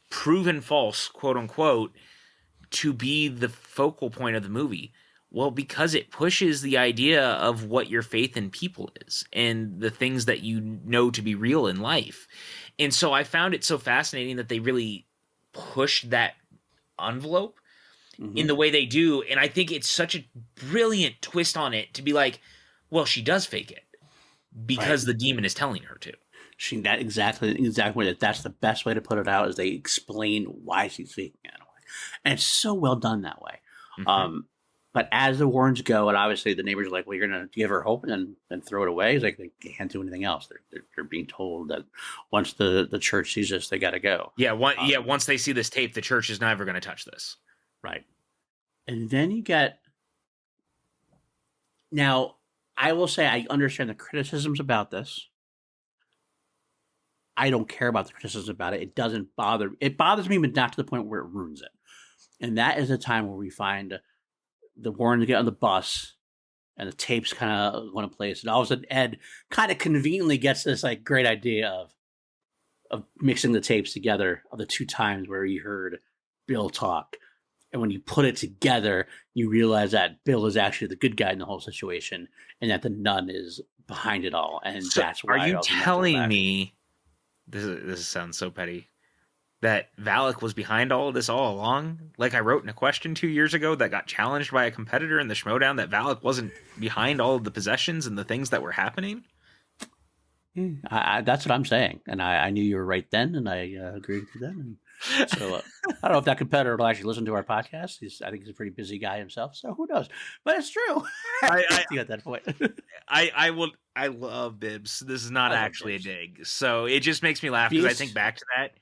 proven false, quote unquote, to be the focal point of the movie? Well, because it pushes the idea of what your faith in people is and the things that you know to be real in life. And so I found it so fascinating that they really push that envelope in the way they do. And I think it's such a brilliant twist on it to be like, well, she does fake it because the demon is telling her to. Exactly that's the best way to put it out, is they explain why she's faking it. And it's so well done that way. Mm-hmm. But as the Warrens go, and obviously the neighbors are like, well, you're going to give her hope and then throw it away. It's like they can't do anything else. They're being told that once the church sees this, they got to go. Yeah, once they see this tape, the church is never going to touch this. Right. And then you get... Now, I will say I understand the criticisms about this. I don't care about the criticisms about it. It doesn't bother... It bothers me, but not to the point where it ruins it. And that is a time where we find the Warrens get on the bus and the tapes kind of want to place. And all of a sudden, Ed kind of conveniently gets this like great idea of mixing the tapes together of the two times where he heard Bill talk. And when you put it together, you realize that Bill is actually the good guy in the whole situation and that the nun is behind it all. And so that's why. Are you telling me, this sounds so petty, that Valak was behind all of this all along? Like I wrote in a question 2 years ago that got challenged by a competitor in the Schmodown, that Valak wasn't behind all of the possessions and the things that were happening? That's what I'm saying. And I knew you were right then, and I agreed with you then. And so I don't know if that competitor will actually listen to our podcast. I think he's a pretty busy guy himself, so who knows? But it's true. You got that point. I love Bibbs. This is not actually a dig. So it just makes me laugh because I think back to that.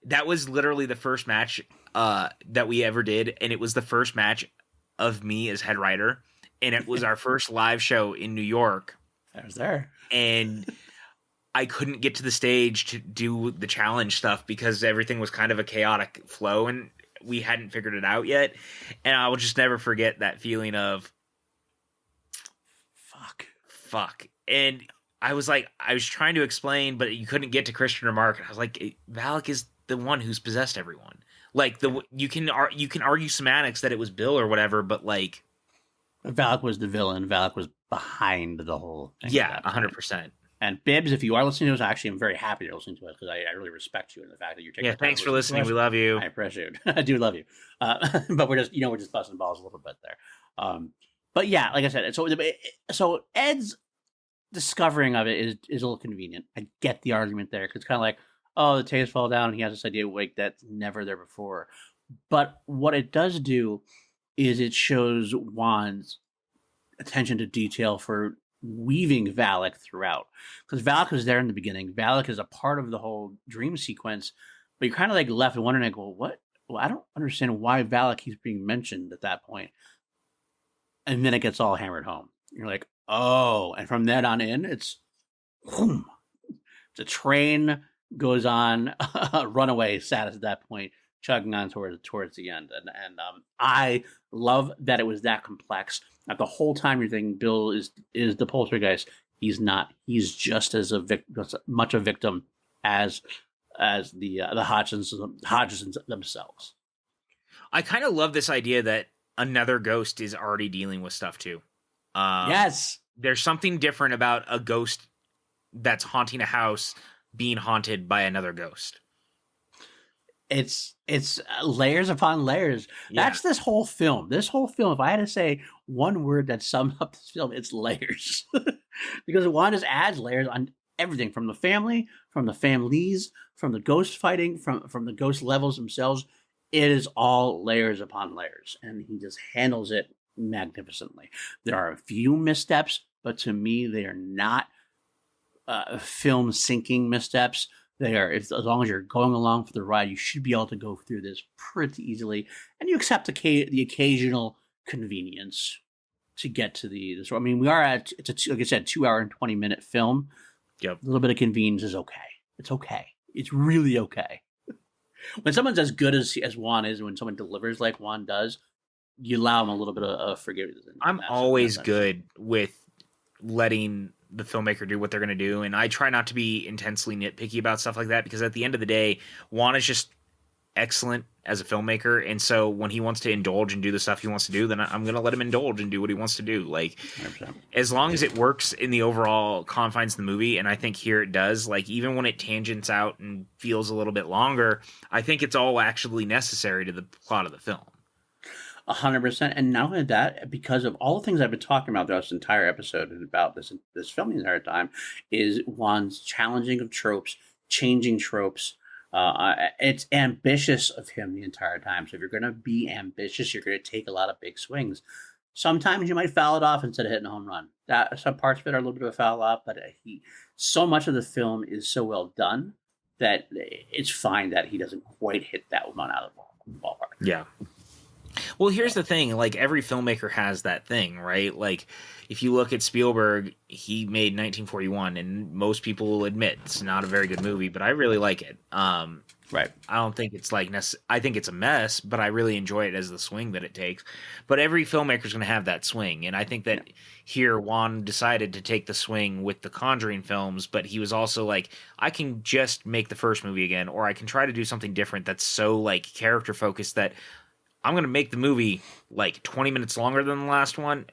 That was literally the first match that we ever did, and it was the first match of me as head writer, and it was our first live show in New York. I was there. And I couldn't get to the stage to do the challenge stuff because everything was kind of a chaotic flow and we hadn't figured it out yet. And I will just never forget that feeling of fuck. And I was like, I was trying to explain, but you couldn't get to Christian or Mark. And I was like, Valak is the one who's possessed everyone. Like you can argue semantics that it was Bill or whatever, but like Valak was the villain. Valak was behind the whole thing. Yeah, 100%. And Bibbs, if you are listening to us, actually, I'm very happy you're listening to us because I really respect you and the fact that you're taking. Yeah, thanks for listening. We love you. I appreciate it. I do love you. But we're just busting balls a little bit there. But yeah, like I said, so Ed's discovering of it is a little convenient. I get the argument there because it's kind of like, oh, the tapes fall down and he has this idea like that's never there before. But what it does do is it shows Wan's attention to detail for weaving Valak throughout, because Valak was there in the beginning. Valak is a part of the whole dream sequence, but you're kind of like left wondering, like, well, what? Well, I don't understand why Valak keeps being mentioned at that point. And then it gets all hammered home. You're like, oh, and from then on in, it's the train goes on runaway status at that point, chugging on towards the end. And I love that it was that complex. That the whole time you're thinking Bill is the poltergeist. He's not. He's just as much a victim as the Hodgsons themselves. I kind of love this idea that another ghost is already dealing with stuff too. Yes, there's something different about a ghost that's haunting a house being haunted by another ghost. It's layers upon layers. Yeah. That's this whole film. If I had to say one word that sums up this film, it's layers. Because Wan just adds layers on everything, from the family, from the families, from the ghost fighting, from the ghost levels themselves. It is all layers upon layers, and he just handles it magnificently. There are a few missteps, but to me, they are not film sinking missteps. They are, as long as you're going along for the ride, you should be able to go through this pretty easily, and you accept the occasional convenience to get to the. So I mean, we are at like I said, 2 hour and 20-minute film. Yep. A little bit of convenience is okay. It's okay. It's really okay. When someone's as good as Wan is, when someone delivers like Wan does, you allow them a little bit of forgiveness. I'm always good with letting the filmmaker do what they're going to do, and I try not to be intensely nitpicky about stuff like that, because at the end of the day, Wan is just excellent as a filmmaker, and so when he wants to indulge and do the stuff he wants to do, then I'm going to let him indulge and do what he wants to do. Like, 100%. As long as it works in the overall confines of the movie, and I think here it does, like, even when it tangents out and feels a little bit longer, I think it's all actually necessary to the plot of the film. 100%. And not only that, because of all the things I've been talking about throughout this entire episode and about this film the entire time, is Wan's challenging of tropes, changing tropes. It's ambitious of him the entire time. So if you're going to be ambitious, you're going to take a lot of big swings. Sometimes you might foul it off instead of hitting a home run. Some parts of it are a little bit of a foul off, but so much of the film is so well done that it's fine that he doesn't quite hit that one out of the ballpark. Yeah. Well, here's the thing. Like, every filmmaker has that thing, right? Like, if you look at Spielberg, he made 1941, and most people will admit it's not a very good movie, but I really like it. Right. I don't think it's like I think it's a mess, but I really enjoy it as the swing that it takes. But every filmmaker's going to have that swing, and I think that here Wan decided to take the swing with the Conjuring films, but he was also like, I can just make the first movie again, or I can try to do something different that's so like character focused that I'm going to make the movie like 20 minutes longer than the last one,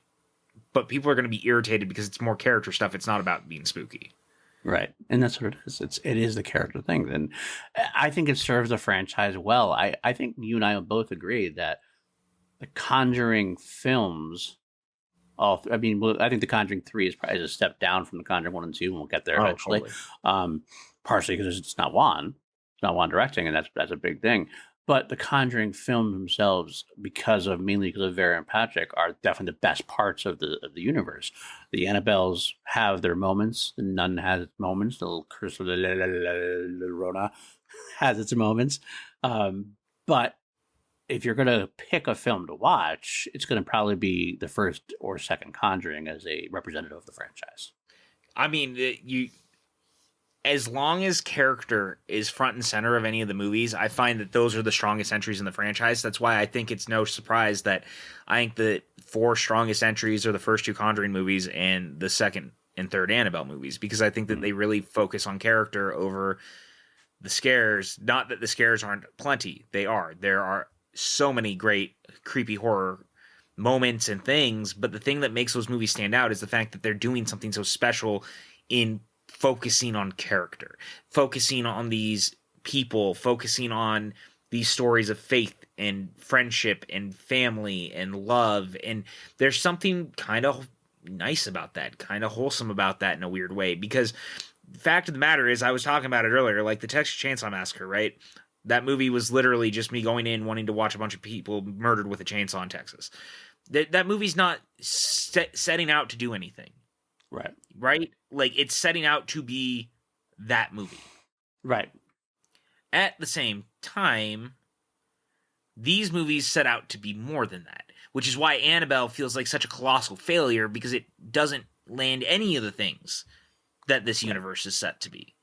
but people are going to be irritated because it's more character stuff. It's not about being spooky. Right. And that's what it is. It is the character thing. And I think it serves the franchise well. I think you and I both agree that the Conjuring films, I think the Conjuring 3 is probably a step down from the Conjuring 1 and 2, and we'll get there eventually. Totally. Partially because it's not Wan. It's not Wan directing, and that's a big thing. But the Conjuring films themselves, mainly because of Vera and Patrick, are definitely the best parts of the universe. The Annabelles have their moments. The Nun has its moments. The little Curse of the Llorona has its moments. But if you're going to pick a film to watch, it's going to probably be the first or second Conjuring as a representative of the franchise. I mean, as long as character is front and center of any of the movies, I find that those are the strongest entries in the franchise. That's why I think it's no surprise that I think the 4 strongest entries are the first 2 Conjuring movies and the second and third Annabelle movies, because I think that they really focus on character over the scares. Not that the scares aren't plenty. They are. There are so many great creepy horror moments and things, but the thing that makes those movies stand out is the fact that they're doing something so special in focusing on character, focusing on these people, focusing on these stories of faith and friendship and family and love. And there's something kind of nice about that, kind of wholesome about that in a weird way, because the fact of the matter is, I was talking about it earlier, like the Texas Chainsaw Massacre, right? That movie was literally just me going in wanting to watch a bunch of people murdered with a chainsaw in Texas. That movie's not setting out to do anything. Right. Right? Like, it's setting out to be that movie. Right. At the same time, these movies set out to be more than that, which is why Annabelle feels like such a colossal failure, because it doesn't land any of the things that this universe is set to be.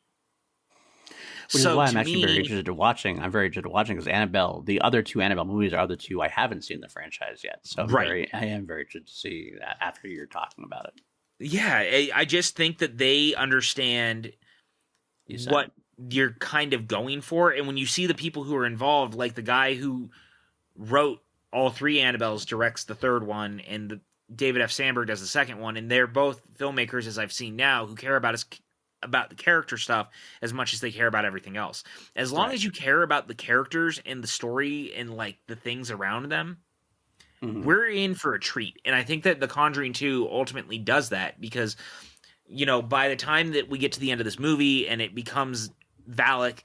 Which is why I'm actually very interested in watching. I'm very interested in watching because Annabelle, the other 2 Annabelle movies are the 2 I haven't seen the franchise yet. So I am very interested to see that after you're talking about it. Yeah, I just think that they understand what you're kind of going for. And when you see the people who are involved, like the guy who wrote all 3 Annabelles directs the third one, and David F. Sandberg does the second one, and they're both filmmakers, as I've seen now, who care about the character stuff as much as they care about everything else. As long as you care about the characters and the story and like the things around them, we're in for a treat. And I think that The Conjuring 2 ultimately does that, because, you know, by the time that we get to the end of this movie and it becomes Valak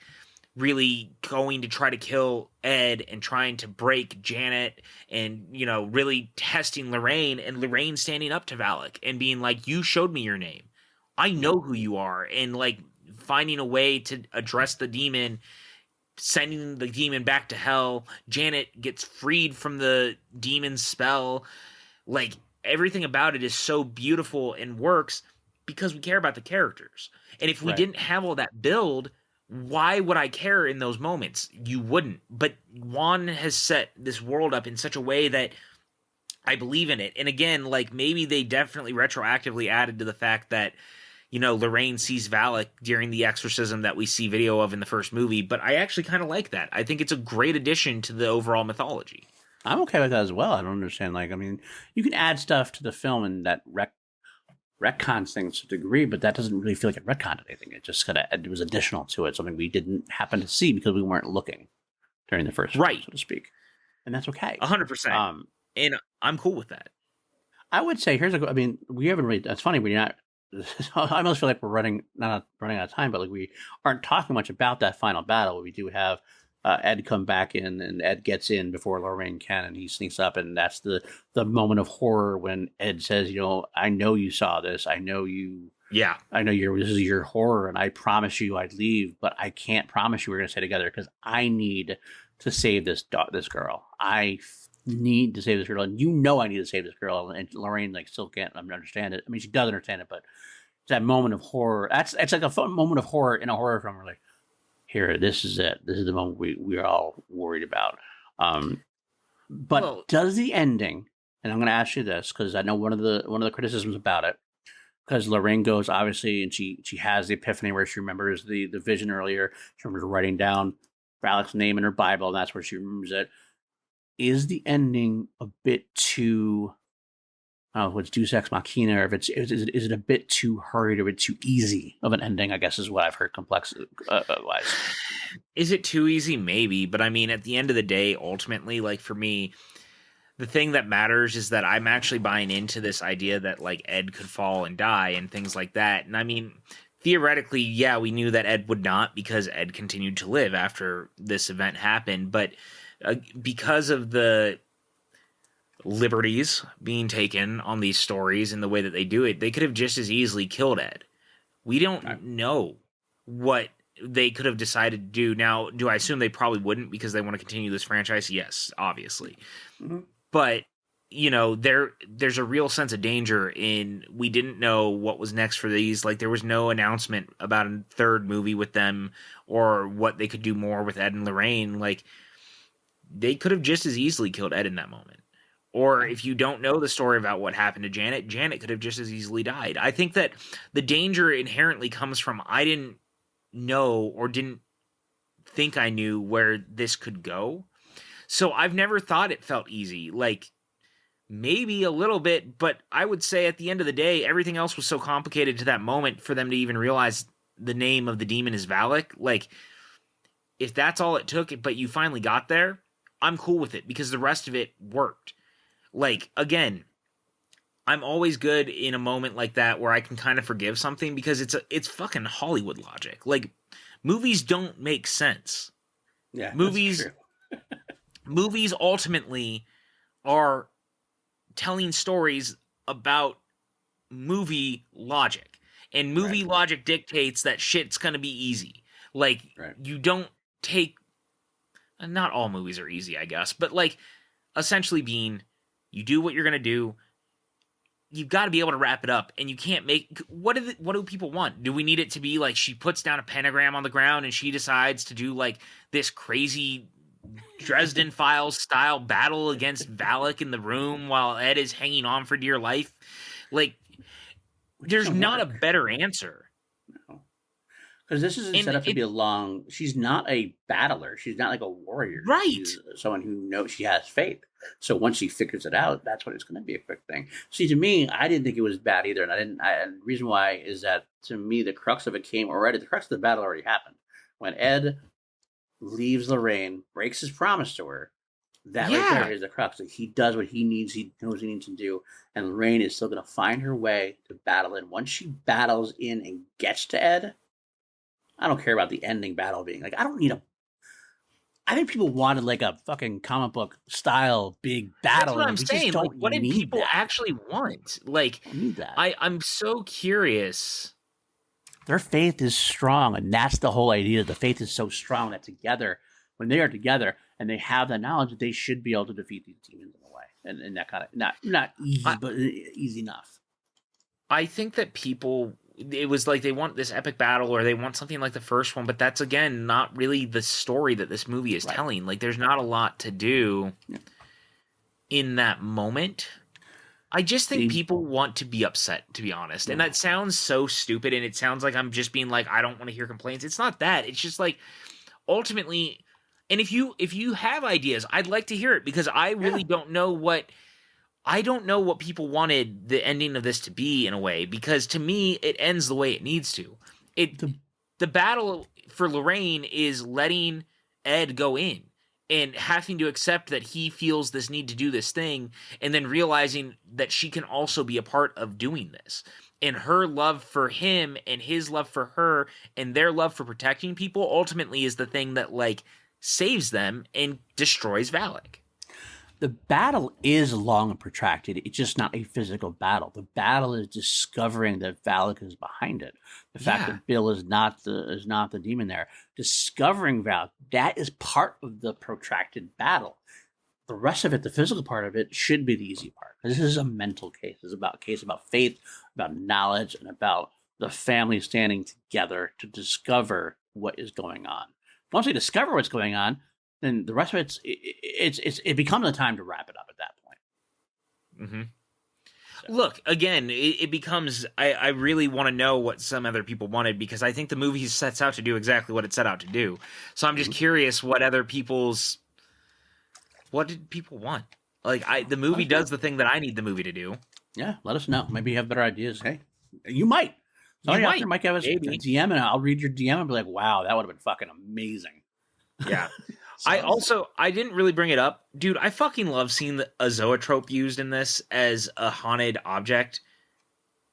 really going to try to kill Ed and trying to break Janet and, you know, really testing Lorraine, and Lorraine standing up to Valak and being like, you showed me your name, I know who you are, and like finding a way to address the demon, sending the demon back to hell. Janet gets freed from the demon's spell. Like, everything about it is so beautiful and works because we care about the characters. And if we didn't have all that build, why would I care in those moments? You wouldn't. But Wan has set this world up in such a way that I believe in it. And again, like, maybe they definitely retroactively added to the fact that, you know, Lorraine sees Valak during the exorcism that we see video of in the first movie, but I actually kind of like that. I think it's a great addition to the overall mythology. I'm okay with that as well. I don't understand. Like, I mean, you can add stuff to the film and that retcons things to a degree, but that doesn't really feel like it retconned anything. It just it was additional to it, something we didn't happen to see because we weren't looking during the first film, so to speak. And that's okay. 100%. And I'm cool with that. I would say, I mean, we haven't really, that's funny, we're not, I almost feel like we're not running out of time, but like we aren't talking much about that final battle. We do have Ed come back in, and Ed gets in before Lorraine can, and he sneaks up, and that's the moment of horror when Ed says, you know, I know you saw this. I know you. Yeah. I know this is your horror, and I promise you I'd leave, but I can't promise you we're going to stay together because I need to save this girl. I need to save this girl, and you know I need to save this girl, and Lorraine like still can't understand it. I mean, she does understand it, but it's that moment of horror. It's like a fun moment of horror in a horror film. We're like, here, this is it. This is the moment we're all worried about. But does the ending? And I'm going to ask you this because I know one of the criticisms about it, because Lorraine goes obviously, and she has the epiphany where she remembers the vision earlier. She remembers writing down Valak's name in her Bible, and that's where she remembers it. Is the ending a bit too, I don't know if it's Deus Ex Machina, or is it a bit too hurried or a bit too easy of an ending, I guess is what I've heard wise. Is it too easy? Maybe. But I mean, at the end of the day, ultimately, like for me, the thing that matters is that I'm actually buying into this idea that like Ed could fall and die and things like that. And I mean, theoretically, yeah, we knew that Ed would not, because Ed continued to live after this event happened. But because of the liberties being taken on these stories and the way that they do it, they could have just as easily killed Ed. We don't know what they could have decided to do. Now, do I assume they probably wouldn't because they want to continue this franchise? Yes, obviously. Mm-hmm. But there's a real sense of danger in, we didn't know what was next for these. Like, there was no announcement about a third movie with them or what they could do more with Ed and Lorraine. Like, they could have just as easily killed Ed in that moment. Or if you don't know the story about what happened to Janet, Janet could have just as easily died. I think that the danger inherently comes from, I didn't know or didn't think I knew where this could go. So I've never thought it felt easy. Like, maybe a little bit, but I would say at the end of the day, everything else was so complicated to that moment for them to even realize the name of the demon is Valak. Like, if that's all it took, but you finally got there, I'm cool with it because the rest of it worked. Like, again, I'm always good in a moment like that where I can kind of forgive something because it's fucking Hollywood logic. Like, movies don't make sense. Yeah, movies ultimately are telling stories about movie logic, and movie logic dictates that shit's gonna be easy. Like, you don't take, not all movies are easy, I guess, but like, essentially being, you do what you're gonna do, you've got to be able to wrap it up, and you can't make, what do people want? Do we need it to be like she puts down a pentagram on the ground and she decides to do like this crazy Dresden Files style battle against Valak in the room while Ed is hanging on for dear life? Like, there's not a better answer. No. Because this isn't set up to be a long, she's not a battler. She's not like a warrior. Right. She's someone who knows, she has faith. So once she figures it out, that's when it's going to be a quick thing. See, to me, I didn't think it was bad either. And the reason why is that, to me, the crux of it came already, the crux of the battle already happened. When Ed leaves Lorraine, breaks his promise to her, that right there is the crux. Like, he does what he needs, he knows he needs to do, and Lorraine is still going to find her way to battle. And once she battles in and gets to Ed, I don't care about the ending battle being like, I don't need a, I think people wanted like a fucking comic book style big battle. That's what I'm saying. Like, what did people actually want? Like, need that. I'm so curious. Their faith is strong, and that's the whole idea. The faith is so strong that together, when they are together and they have that knowledge, they should be able to defeat these demons in a way, and that kind of not easy, but easy enough. I think that people, it was like they want this epic battle or they want something like the first one, but that's, again, not really the story that this movie is telling. Like, there's not a lot to do in that moment. I just think people want to be upset, to be honest. And that sounds so stupid, and it sounds like I'm just being like, I don't want to hear complaints. It's not that. It's just like, ultimately, and if you have ideas, I'd like to hear it, because I really don't know what people wanted the ending of this to be, in a way, because to me it ends the way it needs to. The battle for Lorraine is letting Ed go in and having to accept that he feels this need to do this thing, and then realizing that she can also be a part of doing this. And her love for him and his love for her and their love for protecting people ultimately is the thing that, like, saves them and destroys Valak. The battle is long and protracted. It's just not a physical battle. The battle is discovering that Valak is behind it. The fact that Bill is not the demon there. Discovering Valak, that is part of the protracted battle. The rest of it, the physical part of it, should be the easy part. This is a mental case. It's about a case about faith, about knowledge, and about the family standing together to discover what is going on. Once they discover what's going on, then the rest of it becomes a time to wrap it up at that point. Mm-hmm. So. Look, again, it becomes, I really want to know what some other people wanted, because I think the movie sets out to do exactly what it set out to do. So I'm just curious what did people want? Like, the movie does the thing that I need the movie to do. Yeah, let us know. Maybe you have better ideas. Hey, you might. Somebody out there might give us a DM, and I'll read your DM and be like, wow, that would have been fucking amazing. Yeah. I didn't really bring it up. Dude, I fucking love seeing a zoetrope used in this as a haunted object.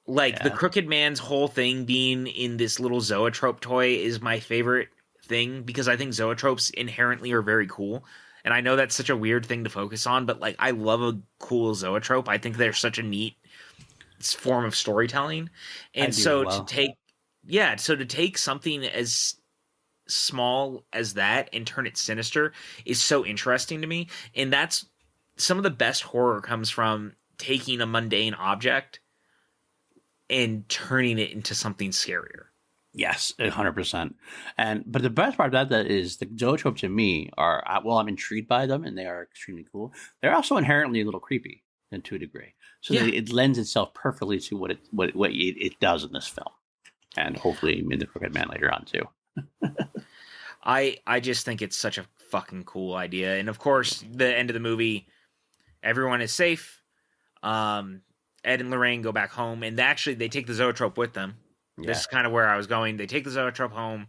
Like, the Crooked Man's whole thing being in this little zoetrope toy is my favorite thing, because I think zoetropes inherently are very cool. And I know that's such a weird thing to focus on, but, like, I love a cool zoetrope. I think they're such a neat form of storytelling. And so to take something as small as that and turn it sinister is so interesting to me. And that's some of the best horror comes from taking a mundane object and turning it into something scarier. Yes, 100%. But the best part about that is the zoetrope to me are, well, I'm intrigued by them and they are extremely cool. They're also inherently a little creepy to a degree. So it lends itself perfectly to what it does in this film. And hopefully in the Crooked Man later on too. I just think it's such a fucking cool idea. And of course, the end of the movie, everyone is safe. Ed and Lorraine go back home, and actually they take the zoetrope with them. Yeah. This is kind of where I was going. They take the zoetrope home.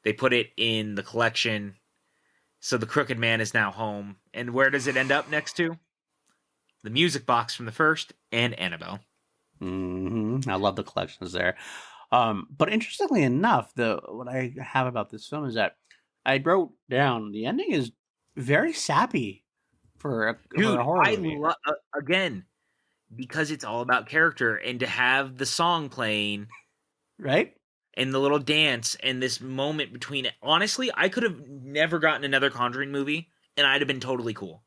They put it in the collection. So the Crooked Man is now home. And where does it end up next to? The music box from the first and Annabelle. Mm-hmm. I love the collections there. But interestingly enough, what I have about this film is that I wrote down the ending is very sappy for a horror movie. Again, because it's all about character, and to have the song playing... Right? And the little dance and this moment between it. Honestly, I could have never gotten another Conjuring movie, and I'd have been totally cool.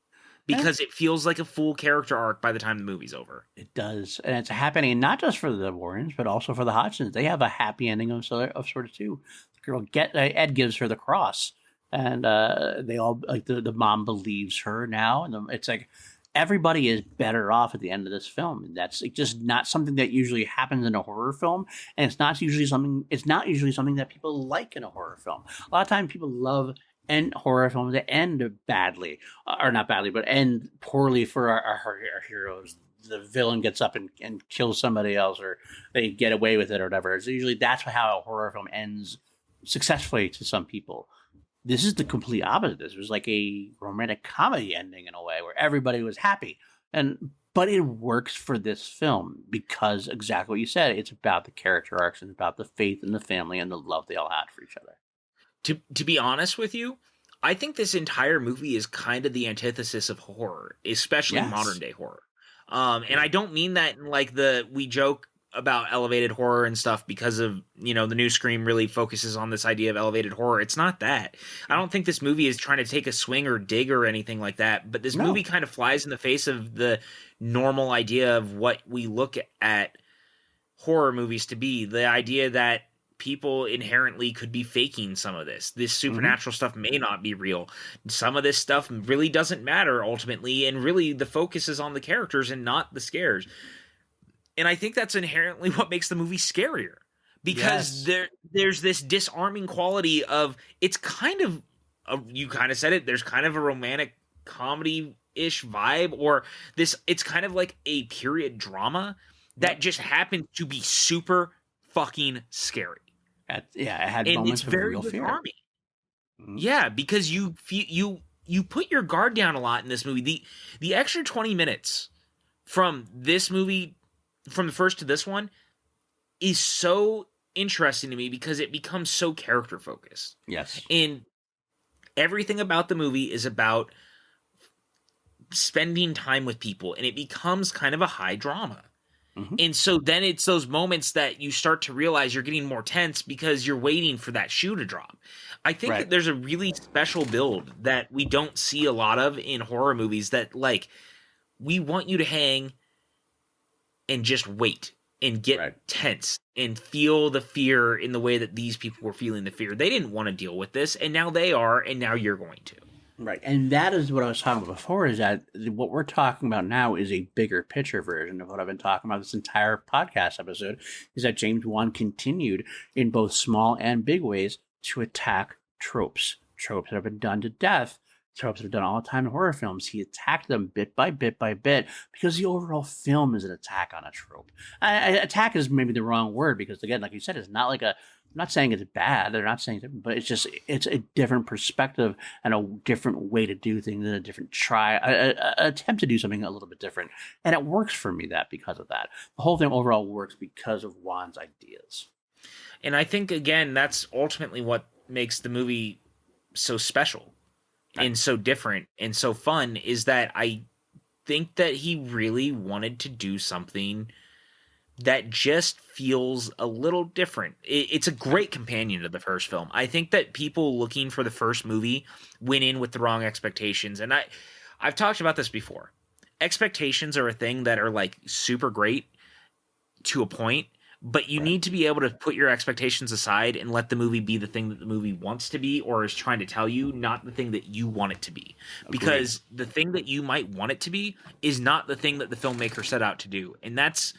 Because it feels like a full character arc by the time the movie's over. It does. And it's happening not just for the Warrens, but also for the Hodgsons. They have a happy ending of sort of too. The girl Ed gives her the cross. And they all, like, the mom believes her now. And it's like... Everybody is better off at the end of this film. And that's just not something that usually happens in a horror film. And it's not usually something that people like in a horror film. A lot of times people love horror films that end badly, or not badly, but end poorly for our heroes. The villain gets up and kills somebody else, or they get away with it or whatever. So usually that's how a horror film ends successfully to some people. This is the complete opposite. This was like a romantic comedy ending in a way where everybody was happy. But it works for this film because exactly what you said. It's about the character arcs and about the faith in the family and the love they all had for each other. To be honest with you, I think this entire movie is kind of the antithesis of horror, especially modern day horror. And I don't mean that in like we joke about elevated horror and stuff because of, the new Scream really focuses on this idea of elevated horror. It's not that. I don't think this movie is trying to take a swing or dig or anything like that, but this movie kind of flies in the face of the normal idea of what we look at horror movies to be. The idea that people inherently could be faking some of this. This supernatural stuff may not be real. Some of this stuff really doesn't matter ultimately, and really the focus is on the characters and not the scares. And I think that's inherently what makes the movie scarier. Because there's this disarming quality of, it's kind of, you kind of said it, there's kind of a romantic comedy-ish vibe, or it's kind of like a period drama that just happens to be super fucking scary. It had moments of real fear. Yeah, because you put your guard down a lot in this movie. The extra 20 minutes from this movie, from the first to this one, is so interesting to me because it becomes so character focused. Yes. And everything about the movie is about spending time with people, and it becomes kind of a high drama. And so then it's those moments that you start to realize you're getting more tense because you're waiting for that shoe to drop. I think that there's a really special build that we don't see a lot of in horror movies, that like, we want you to hang and just wait and get tense and feel the fear in the way that these people were feeling the fear. They didn't want to deal with this, and now they are, and now you're going to. Right. And that is what I was talking about before, is that what we're talking about now is a bigger picture version of what I've been talking about this entire podcast episode, is that James Wan continued in both small and big ways to attack tropes that have been done to death, tropes that are done all the time in horror films. He attacked them bit by bit by bit because the overall film is an attack on a trope. Attack is maybe the wrong word because, again, like you said, it's not like I'm not saying it's bad. They're not saying it, but it's a different perspective and a different way to do things, and a different attempt to do something a little bit different. And it works for me because of that. The whole thing overall works because of Wan's ideas. And I think, again, that's ultimately what makes the movie so special and so different and so fun, is that I think that he really wanted to do something that just feels a little different. It's a great companion to the first film. I think that people looking for the first movie went in with the wrong expectations. And I've talked about this before. expectations are a thing that are like super great to a point, but you need to be able to put your expectations aside and let the movie be the thing that the movie wants to be or is trying to tell you, not the thing that you want it to be. Because the thing that you might want it to be is not the thing that the filmmaker set out to do. And that's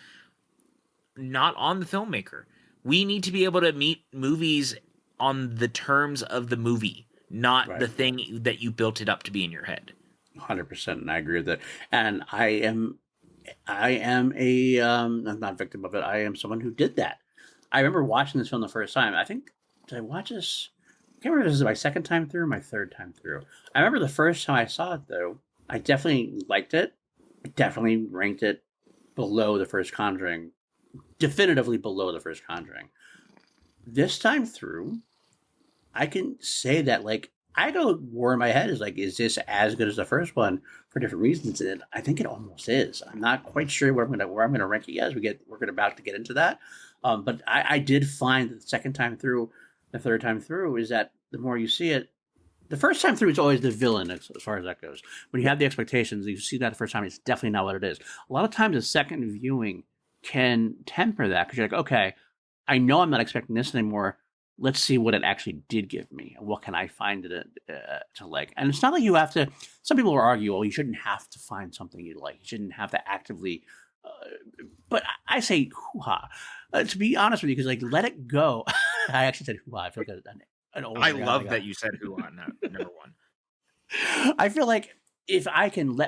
not on the filmmaker. We need to be able to meet movies on the terms of the movie, not the thing that you built it up to be in your head. 100%, and I agree with that. And I am a I'm not a victim of it. I am someone who did that. I remember watching this film the first time. I think, did I watch this? I can't remember if this is my second time through or my third time through. I remember the first time I saw it, though, I definitely liked it. I definitely ranked it below the first Conjuring. Definitively below the first Conjuring. This time through, I can say that, like, I go war in my head is like, is this as good as the first one for different reasons? And I think it almost is. I'm not quite sure where I'm gonna rank it yet. We're about to get into that. But I did find that the second time through, the third time through, is that the more you see it, the first time through is always the villain as far as that goes. When you have the expectations, you see that the first time, it's definitely not what it is. A lot of times, a second viewing can temper that because you're like, okay, I know I'm not expecting this anymore. Let's see what it actually did give me. What can I find it to like? And it's not like you have to. Some people will argue, well, you shouldn't have to find something you like. You shouldn't have to actively. But I say hoo-ha. To be honest with you, because like, let it go. I actually said hoo-ha. I feel like an old. I love that you said hoo-ha. Number one. I feel like if I can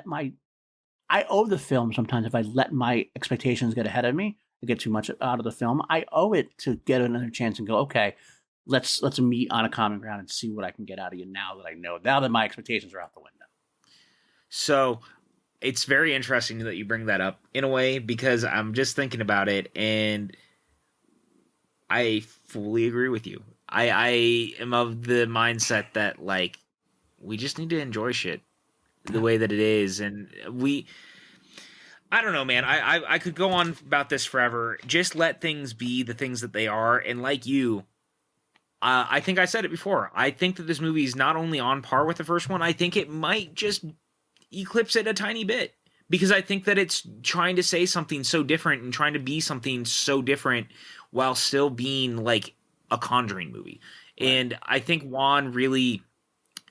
I owe the film sometimes if I let my expectations get ahead of me, I get too much out of the film. I owe it to get another chance and go, okay, let's meet on a common ground and see what I can get out of you now that my expectations are out the window. So it's very interesting that you bring that up in a way, because I'm just thinking about it and I fully agree with you. I am of the mindset that, like, we just need to enjoy shit the way that it is. And I don't know, man. I could go on about this forever. Just let things be the things that they are. And like you, I think I said it before. I think that this movie is not only on par with the first one, I think it might just eclipse it a tiny bit. Because I think that it's trying to say something so different and trying to be something so different while still being like a Conjuring movie. Right. And I think Wan really...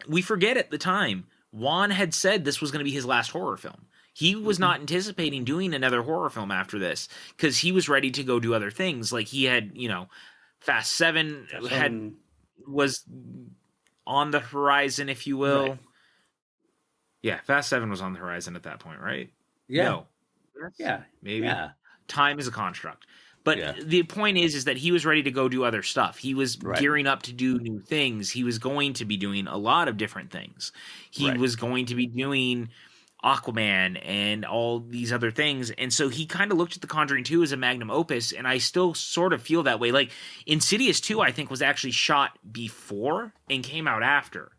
We forget at the time, Wan had said this was going to be his last horror film. He was not anticipating doing another horror film after this because he was ready to go do other things. Like he had, Fast 7 was on the horizon, if you will. Right. Yeah, Fast 7 was on the horizon at that point, right? Yeah. No. Yeah. Maybe. Yeah. Time is a construct. But the point is that he was ready to go do other stuff. He was gearing up to do new things. He was going to be doing a lot of different things. He was going to be doing Aquaman and all these other things. And so he kind of looked at The Conjuring 2 as a magnum opus, and I still sort of feel that way. Like, Insidious 2, I think, was actually shot before and came out after.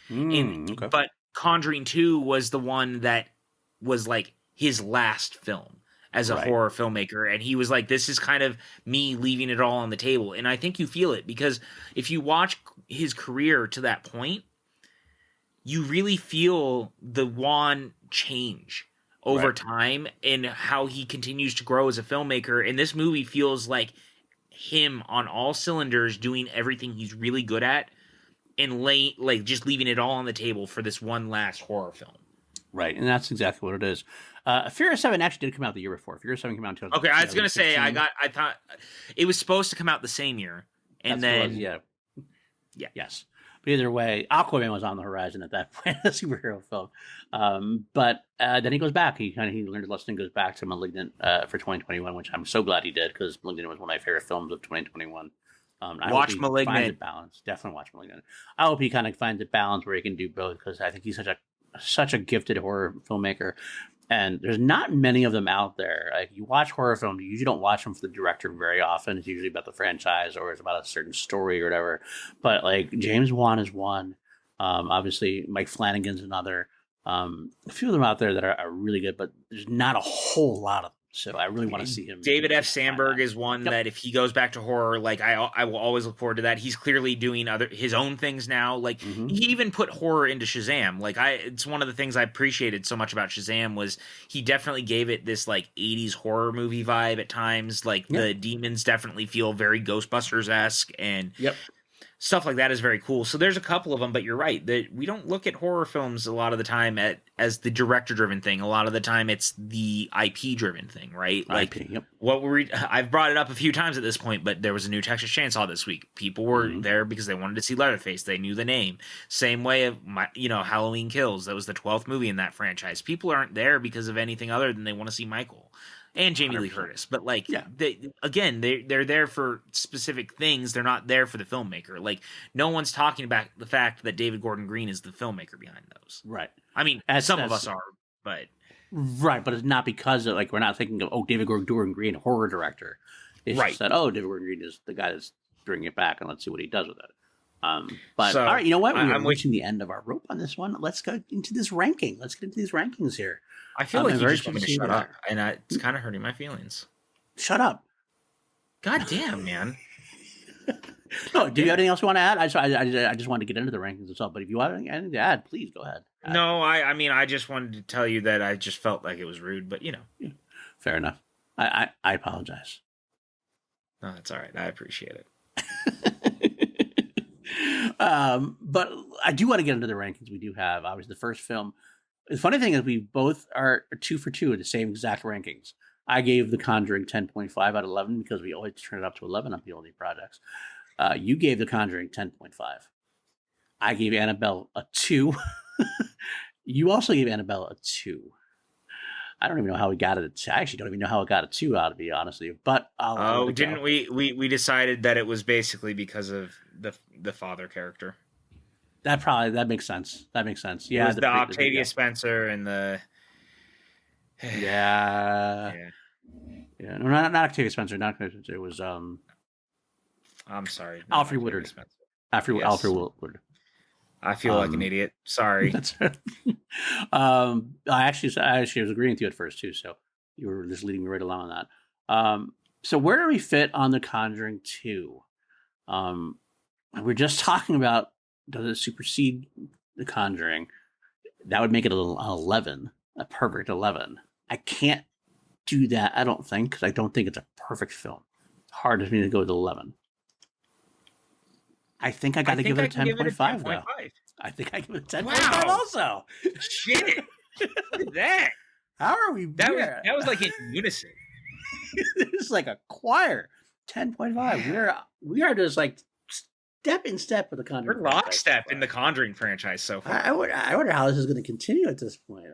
But Conjuring 2 was the one that was, like, his last film as a horror filmmaker. And he was like, this is kind of me leaving it all on the table. And I think you feel it, because if you watch his career to that point, you really feel the Wan change over time and how he continues to grow as a filmmaker. And this movie feels like him on all cylinders doing everything he's really good at and just leaving it all on the table for this one last horror film. Right, and that's exactly what it is. Fear 7 actually did come out the year before. Fear 7 came out in 2016. Okay, I was going to say, I thought it was supposed to come out the same year. And then... Yes. But either way, Aquaman was on the horizon at that point, a superhero film. But then he goes back. He learned a lesson and goes back to Malignant for 2021, which I'm so glad he did, because Malignant was one of my favorite films of 2021. Watch Malignant. Finds it balanced. Definitely watch Malignant. I hope he kind of finds a balance where he can do both, because I think he's such a gifted horror filmmaker. And there's not many of them out there. Like, you watch horror films, you usually don't watch them for the director very often. It's usually about the franchise or it's about a certain story or whatever. But like, James Wan is one. Obviously, Mike Flanagan's another. A few of them out there that are really good, but there's not a whole lot of them. So I really want to see him. David F. Sandberg is one that if he goes back to horror, like I will always look forward to that. He's clearly doing his own things now. Like he even put horror into Shazam. Like it's one of the things I appreciated so much about Shazam was he definitely gave it this like 80s horror movie vibe at times. Like the demons definitely feel very Ghostbusters-esque and stuff like that is very cool. So there's a couple of them, but you're right that we don't look at horror films a lot of the time as the director-driven thing. A lot of the time, it's the IP-driven thing, right? Like I've brought it up a few times at this point, but there was a new Texas Chainsaw this week. People were there because they wanted to see Leatherface. They knew the name. Same way of Halloween Kills. That was the 12th movie in that franchise. People aren't there because of anything other than they want to see Michael. And Jamie 100%. Lee Curtis, but they're there for specific things. They're not there for the filmmaker. Like no one's talking about the fact that David Gordon Green is the filmmaker behind those. Right. I mean, some of us are, but but it's not because of we're not thinking of David Gordon Green, horror director. It's just that David Gordon Green is the guy that's bringing it back, and let's see what he does with it. But all right, you know what? I'm reaching the end of our rope on this one. Let's go into this ranking. Let's get into these rankings here. I feel like you just want me to shut up, and it's kind of hurting my feelings. Shut up. God damn, man. No, do you have anything else you want to add? I just wanted to get into the rankings itself, but if you want anything to add, please go ahead. No, I mean, I just wanted to tell you that I just felt like it was rude, but Fair enough. I apologize. No, that's all right. I appreciate it. But I do want to get into the rankings we do have. Obviously, the first film. The funny thing is we both are 2 for 2 in the same exact rankings. I gave The Conjuring 10.5 out of 11 because we always turn it up to 11 on PLD projects. You gave The Conjuring 10.5. I gave Annabelle a 2. You also gave Annabelle a 2. I don't even know how we got it. I actually don't even know how it got a 2 out, to be honest with you. But didn't we decided that it was basically because of the father character. That makes sense. That makes sense. Yeah, the Octavia Spencer and the yeah. No, not Octavia Spencer. Not Octavia Spencer. It was I'm sorry, Alfred Woodard. Alfred Woodard. I feel like an idiot. Sorry. That's right. I actually was agreeing with you at first too. So you were just leading me right along on that. So where do we fit on The Conjuring 2? We're just talking about. Does it supersede The Conjuring? That would make it an 11, a perfect 11. I can't do that, I don't think, because I don't think it's a perfect film. Hard for me to go with 11. I think I got to give it a 10.5, though. I think I give it a 10.5 also. Shit. Look at that. How are we? That was like in unison. It's like a choir. 10.5. We are just like step in step with the Conjuring. We're lockstep in the Conjuring franchise so far. I wonder how this is going to continue at this point.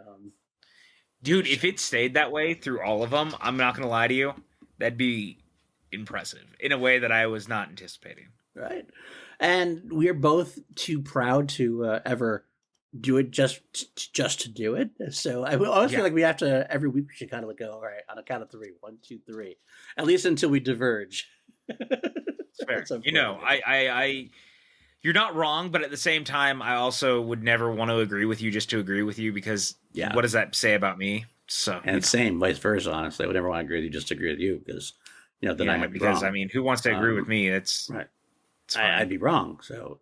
Dude, if it stayed that way through all of them, I'm not going to lie to you, that'd be impressive in a way that I was not anticipating. Right. And we are both too proud to ever do it just to do it. So I always feel like we have to, every week we should kind of go, all right, on a count of 3. 1, 2, 3. At least until we diverge. Fair. I you're not wrong, but at the same time, I also would never want to agree with you just to agree with you because what does that say about me? So and same vice versa. Honestly, I would never want to agree with you just to agree with you because then I might be wrong. I mean, who wants to agree with me? It's right. I'd be wrong. So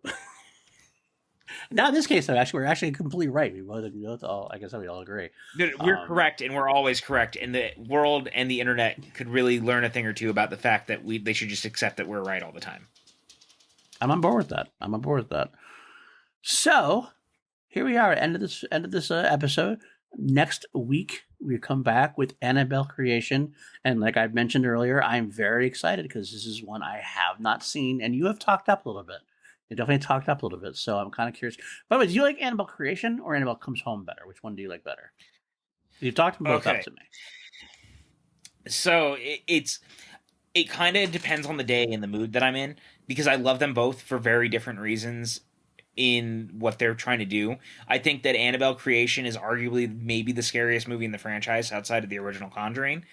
now in this case, though, we're actually completely right. We both all. I guess we all agree. We're correct, and we're always correct. And the world and the internet could really learn a thing or two about the fact that they should just accept that we're right all the time. I'm on board with that. So here we are, end of this episode. Next week we come back with Annabelle Creation, and like I mentioned earlier, I'm very excited because this is one I have not seen, and you have talked up a little bit. You definitely talked up a little bit, so I'm kind of curious. By the way, do you like Annabelle Creation or Annabelle Comes Home better? Which one do you like better? You've talked them both up to me. So it kind of depends on the day and the mood that I'm in, because I love them both for very different reasons in what they're trying to do. I think that Annabelle Creation is arguably maybe the scariest movie in the franchise outside of the original Conjuring.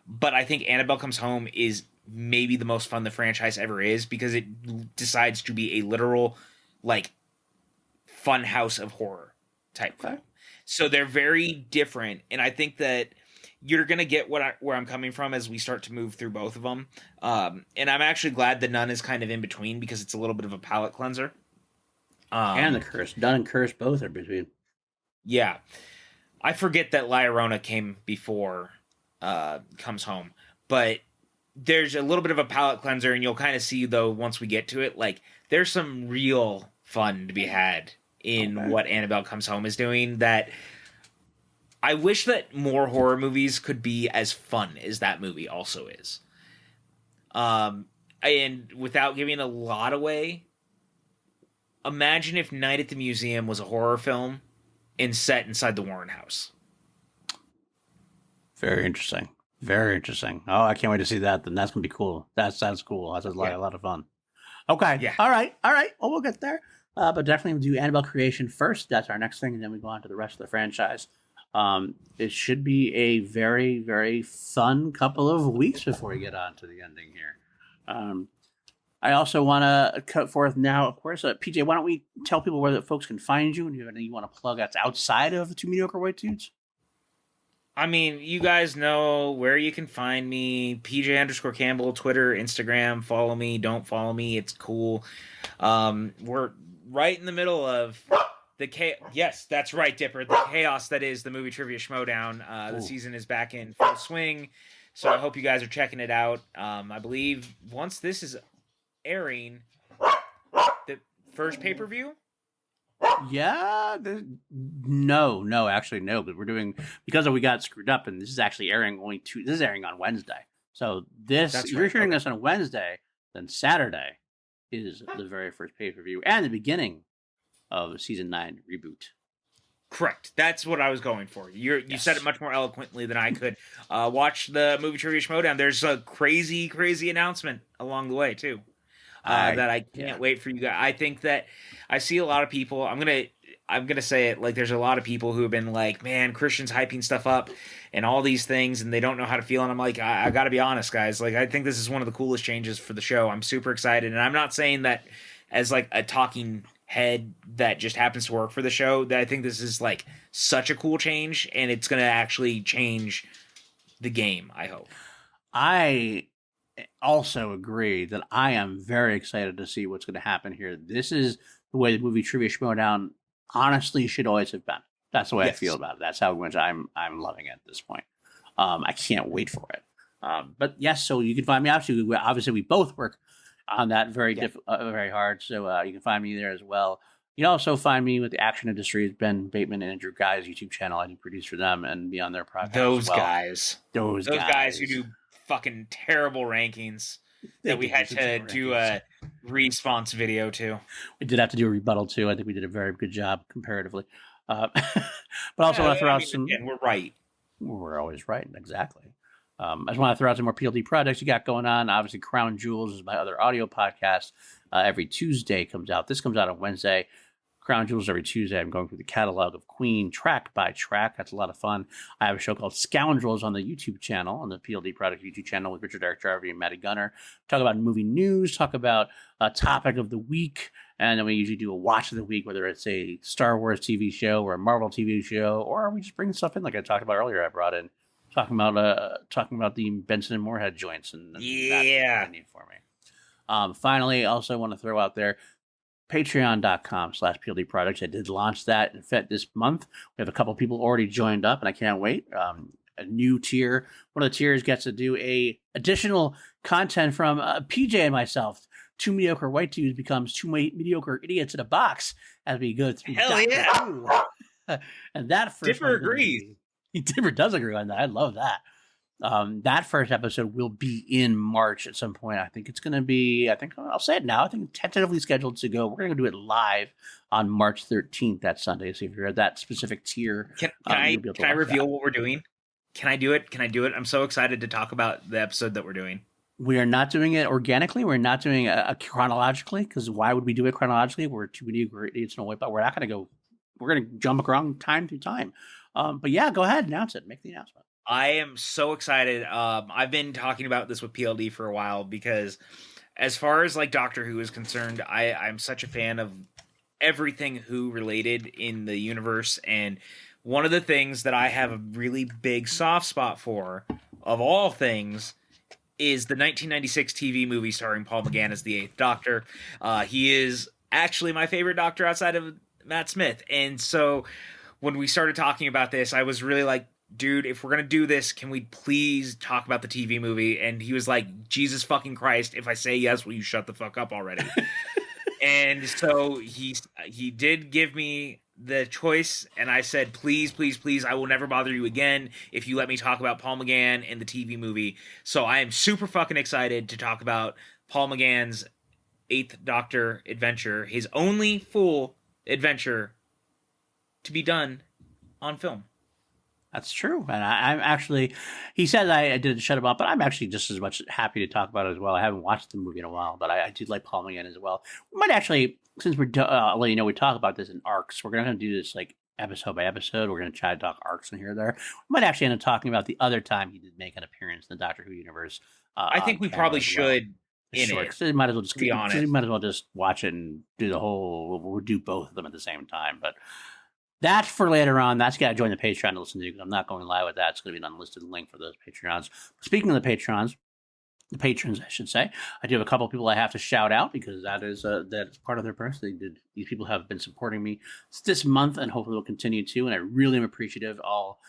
But I think Annabelle Comes Home is maybe the most fun the franchise ever is because it decides to be a literal, like, fun house of horror type film. So they're very different. And I think that you're gonna get where I'm coming from as we start to move through both of them. And I'm actually glad the Nun is kind of in between because it's a little bit of a palate cleanser. And the Curse, Nun and Curse both are between. Yeah, I forget that La Llorona came before Comes Home, but there's a little bit of a palate cleanser, and you'll kind of see though once we get to it, like there's some real fun to be had in what Annabelle Comes Home is doing. That I wish that more horror movies could be as fun as that movie also is. And without giving a lot away, imagine if Night at the Museum was a horror film and set inside the Warren house. Very interesting. Very interesting. Oh, I can't wait to see that. Then that's gonna be cool. That sounds cool. That sounds like a lot of fun. Okay. Yeah. All right. Well, we'll get there. But definitely we'll do Annabelle Creation first. That's our next thing, and then we go on to the rest of the franchise. It should be a very, very fun couple of weeks before we get on to the ending here. I also want to cut forth now, of course. PJ, why don't we tell people where the folks can find you, and you have anything you want to plug that's outside of the Two Mediocre White Dudes? I mean, you guys know where you can find me. PJ_Campbell, Twitter, Instagram. Follow me. Don't follow me. It's cool. We're right in the middle of the chaos. Yes, that's right, Dipper. The chaos that is the Movie Trivia Schmodown. The season is back in full swing. So I hope you guys are checking it out. I believe once this is airing, the first pay-per-view? Yeah, actually no, but we're doing, because we got screwed up, and this is actually airing this is airing on Wednesday. So you're hearing this on Wednesday, then Saturday is the very first pay-per-view and the beginning of season 9 reboot. Correct. That's what I was going for. You said it much more eloquently than I could. Watch the Movie Trivia Schmodown. There's a crazy, crazy announcement along the way too. That I can't wait for you guys. I think that I see a lot of people. I'm gonna say it, like there's a lot of people who have been like, man, Christian's hyping stuff up and all these things, and they don't know how to feel. And I'm like, I got to be honest, guys. Like, I think this is one of the coolest changes for the show. I'm super excited, and I'm not saying that as like a talking head that just happens to work for the show. That I think this is like such a cool change, and it's gonna actually change the game. I hope. I also agree that I am very excited to see what's going to happen here. This is the way the Movie Trivia Schmodown honestly should always have been. That's the way I feel about it. That's how much I'm loving it at this point. I can't wait for it. But yes, so you can find me. Obviously, we both work on that very hard. So you can find me there as well. You can also find me with the Action Industries, Ben Bateman and Andrew Guy's YouTube channel. I do produce for them and be on their podcast. Those guys who do fucking terrible rankings that we had to do a response video to. We did have to do a rebuttal too. I think we did a very good job comparatively. But also want to throw out some. Again, we're right. We're always right. Exactly. I just want to throw out some more PLD projects you got going on. Obviously, Crown Jewels is my other audio podcast. Every Tuesday comes out. This comes out on Wednesday. Crown Jewels every Tuesday. I'm going through the catalog of Queen track by track. That's a lot of fun. I have a show called Scoundrels on the YouTube channel, on the PLD Product YouTube channel with Richard Eric Jarvie and Maddie Gunner. Talk about movie news, talk about a topic of the week, and then we usually do a watch of the week, whether it's a Star Wars TV show or a Marvel TV show, or we just bring stuff in like I talked about earlier. I brought in talking about the Benson and Moorhead joints and that need for me. Finally, also want to throw out there patreon.com/PLD Products. I did launch that in fact this month. We have a couple people already joined up, and I can't wait. A new tier. One of the tiers gets to do a additional content from PJ and myself. Two Mediocre White Dudes becomes Two Mediocre Idiots in a Box as we go through. Hell yeah! And that first Dipper agrees. Dipper does agree on that. I love that. That first episode will be in March at some point. I think it's going to be, I'll say it now. I think tentatively scheduled to go. We're going to do it live on March 13th, that Sunday. So if you're at that specific tier, can I reveal what we're doing? Can I do it? I'm so excited to talk about the episode that we're doing. We are not doing it organically. We're not doing it chronologically, because why would we do it chronologically? We're too many idiots in a way, but we're not going to go. We're going to jump around time through time. But yeah, go ahead, announce it. Make the announcement. I am so excited. I've been talking about this with PLD for a while, because as far as like Doctor Who is concerned, I'm such a fan of everything Who related in the universe, and one of the things that I have a really big soft spot for, of all things, is the 1996 TV movie starring Paul McGann as the Eighth Doctor. He is actually my favorite Doctor outside of Matt Smith. And so when we started talking about this, I was really like, dude, if we're going to do this, can we please talk about the TV movie? And he was like, Jesus fucking Christ, if I say yes, will you shut the fuck up already? And so he did give me the choice, and I said, please, please, please, I will never bother you again if you let me talk about Paul McGann and the TV movie. So I am super fucking excited to talk about Paul McGann's Eighth Doctor adventure, his only full adventure to be done on film. That's true. And I'm actually, he said I didn't shut him up, but I'm actually just as much happy to talk about it as well. I haven't watched the movie in a while, but I did like Paul McGann as well. We might actually, since we're, I'll let you know, we talk about this in arcs. We're going to do this like episode by episode. We're going to try to talk arcs in here or there. We might actually end up talking about the other time he did make an appearance in the Doctor Who universe. I think we probably should. So you might as well just be honest. You might as well just watch it and do the whole, we'll do both of them at the same time. But that's for later on. That's got to join the Patreon to listen to, because I'm not going live with that. It's going to be an unlisted link for those Patreons. Speaking of the patrons, I should say, I do have a couple of people I have to shout out, because that's part of their purse. These people have been supporting me this month, and hopefully will continue to. And I really am appreciative. All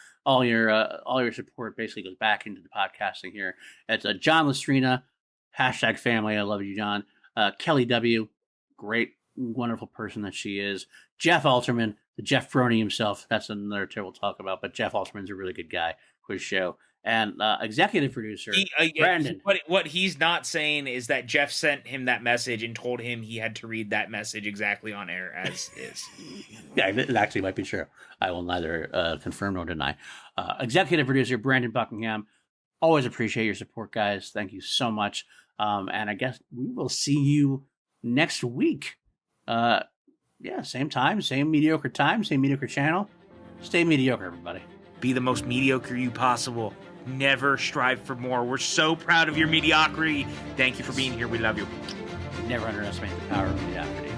your support basically goes back into the podcasting here. It's John Lestrina, #family. I love you, John. Kelly W, great, wonderful person that she is. Jeff Alterman, the Jeff Brony himself. That's another tale we'll talk about. But Jeff Alterman's a really good guy for his show. And executive producer, Brandon. What he's not saying is that Jeff sent him that message and told him he had to read that message exactly on air as is. Yeah, it actually might be true. I will neither confirm nor deny. Executive producer, Brandon Buckingham. Always appreciate your support, guys. Thank you so much. And I guess we will see you next week. Same time, same mediocre time, same mediocre channel. Stay mediocre, everybody. Be the most mediocre you possible. Never strive for more. We're so proud of your mediocrity. Thank you for being here. We love you. Never underestimate the power of mediocrity.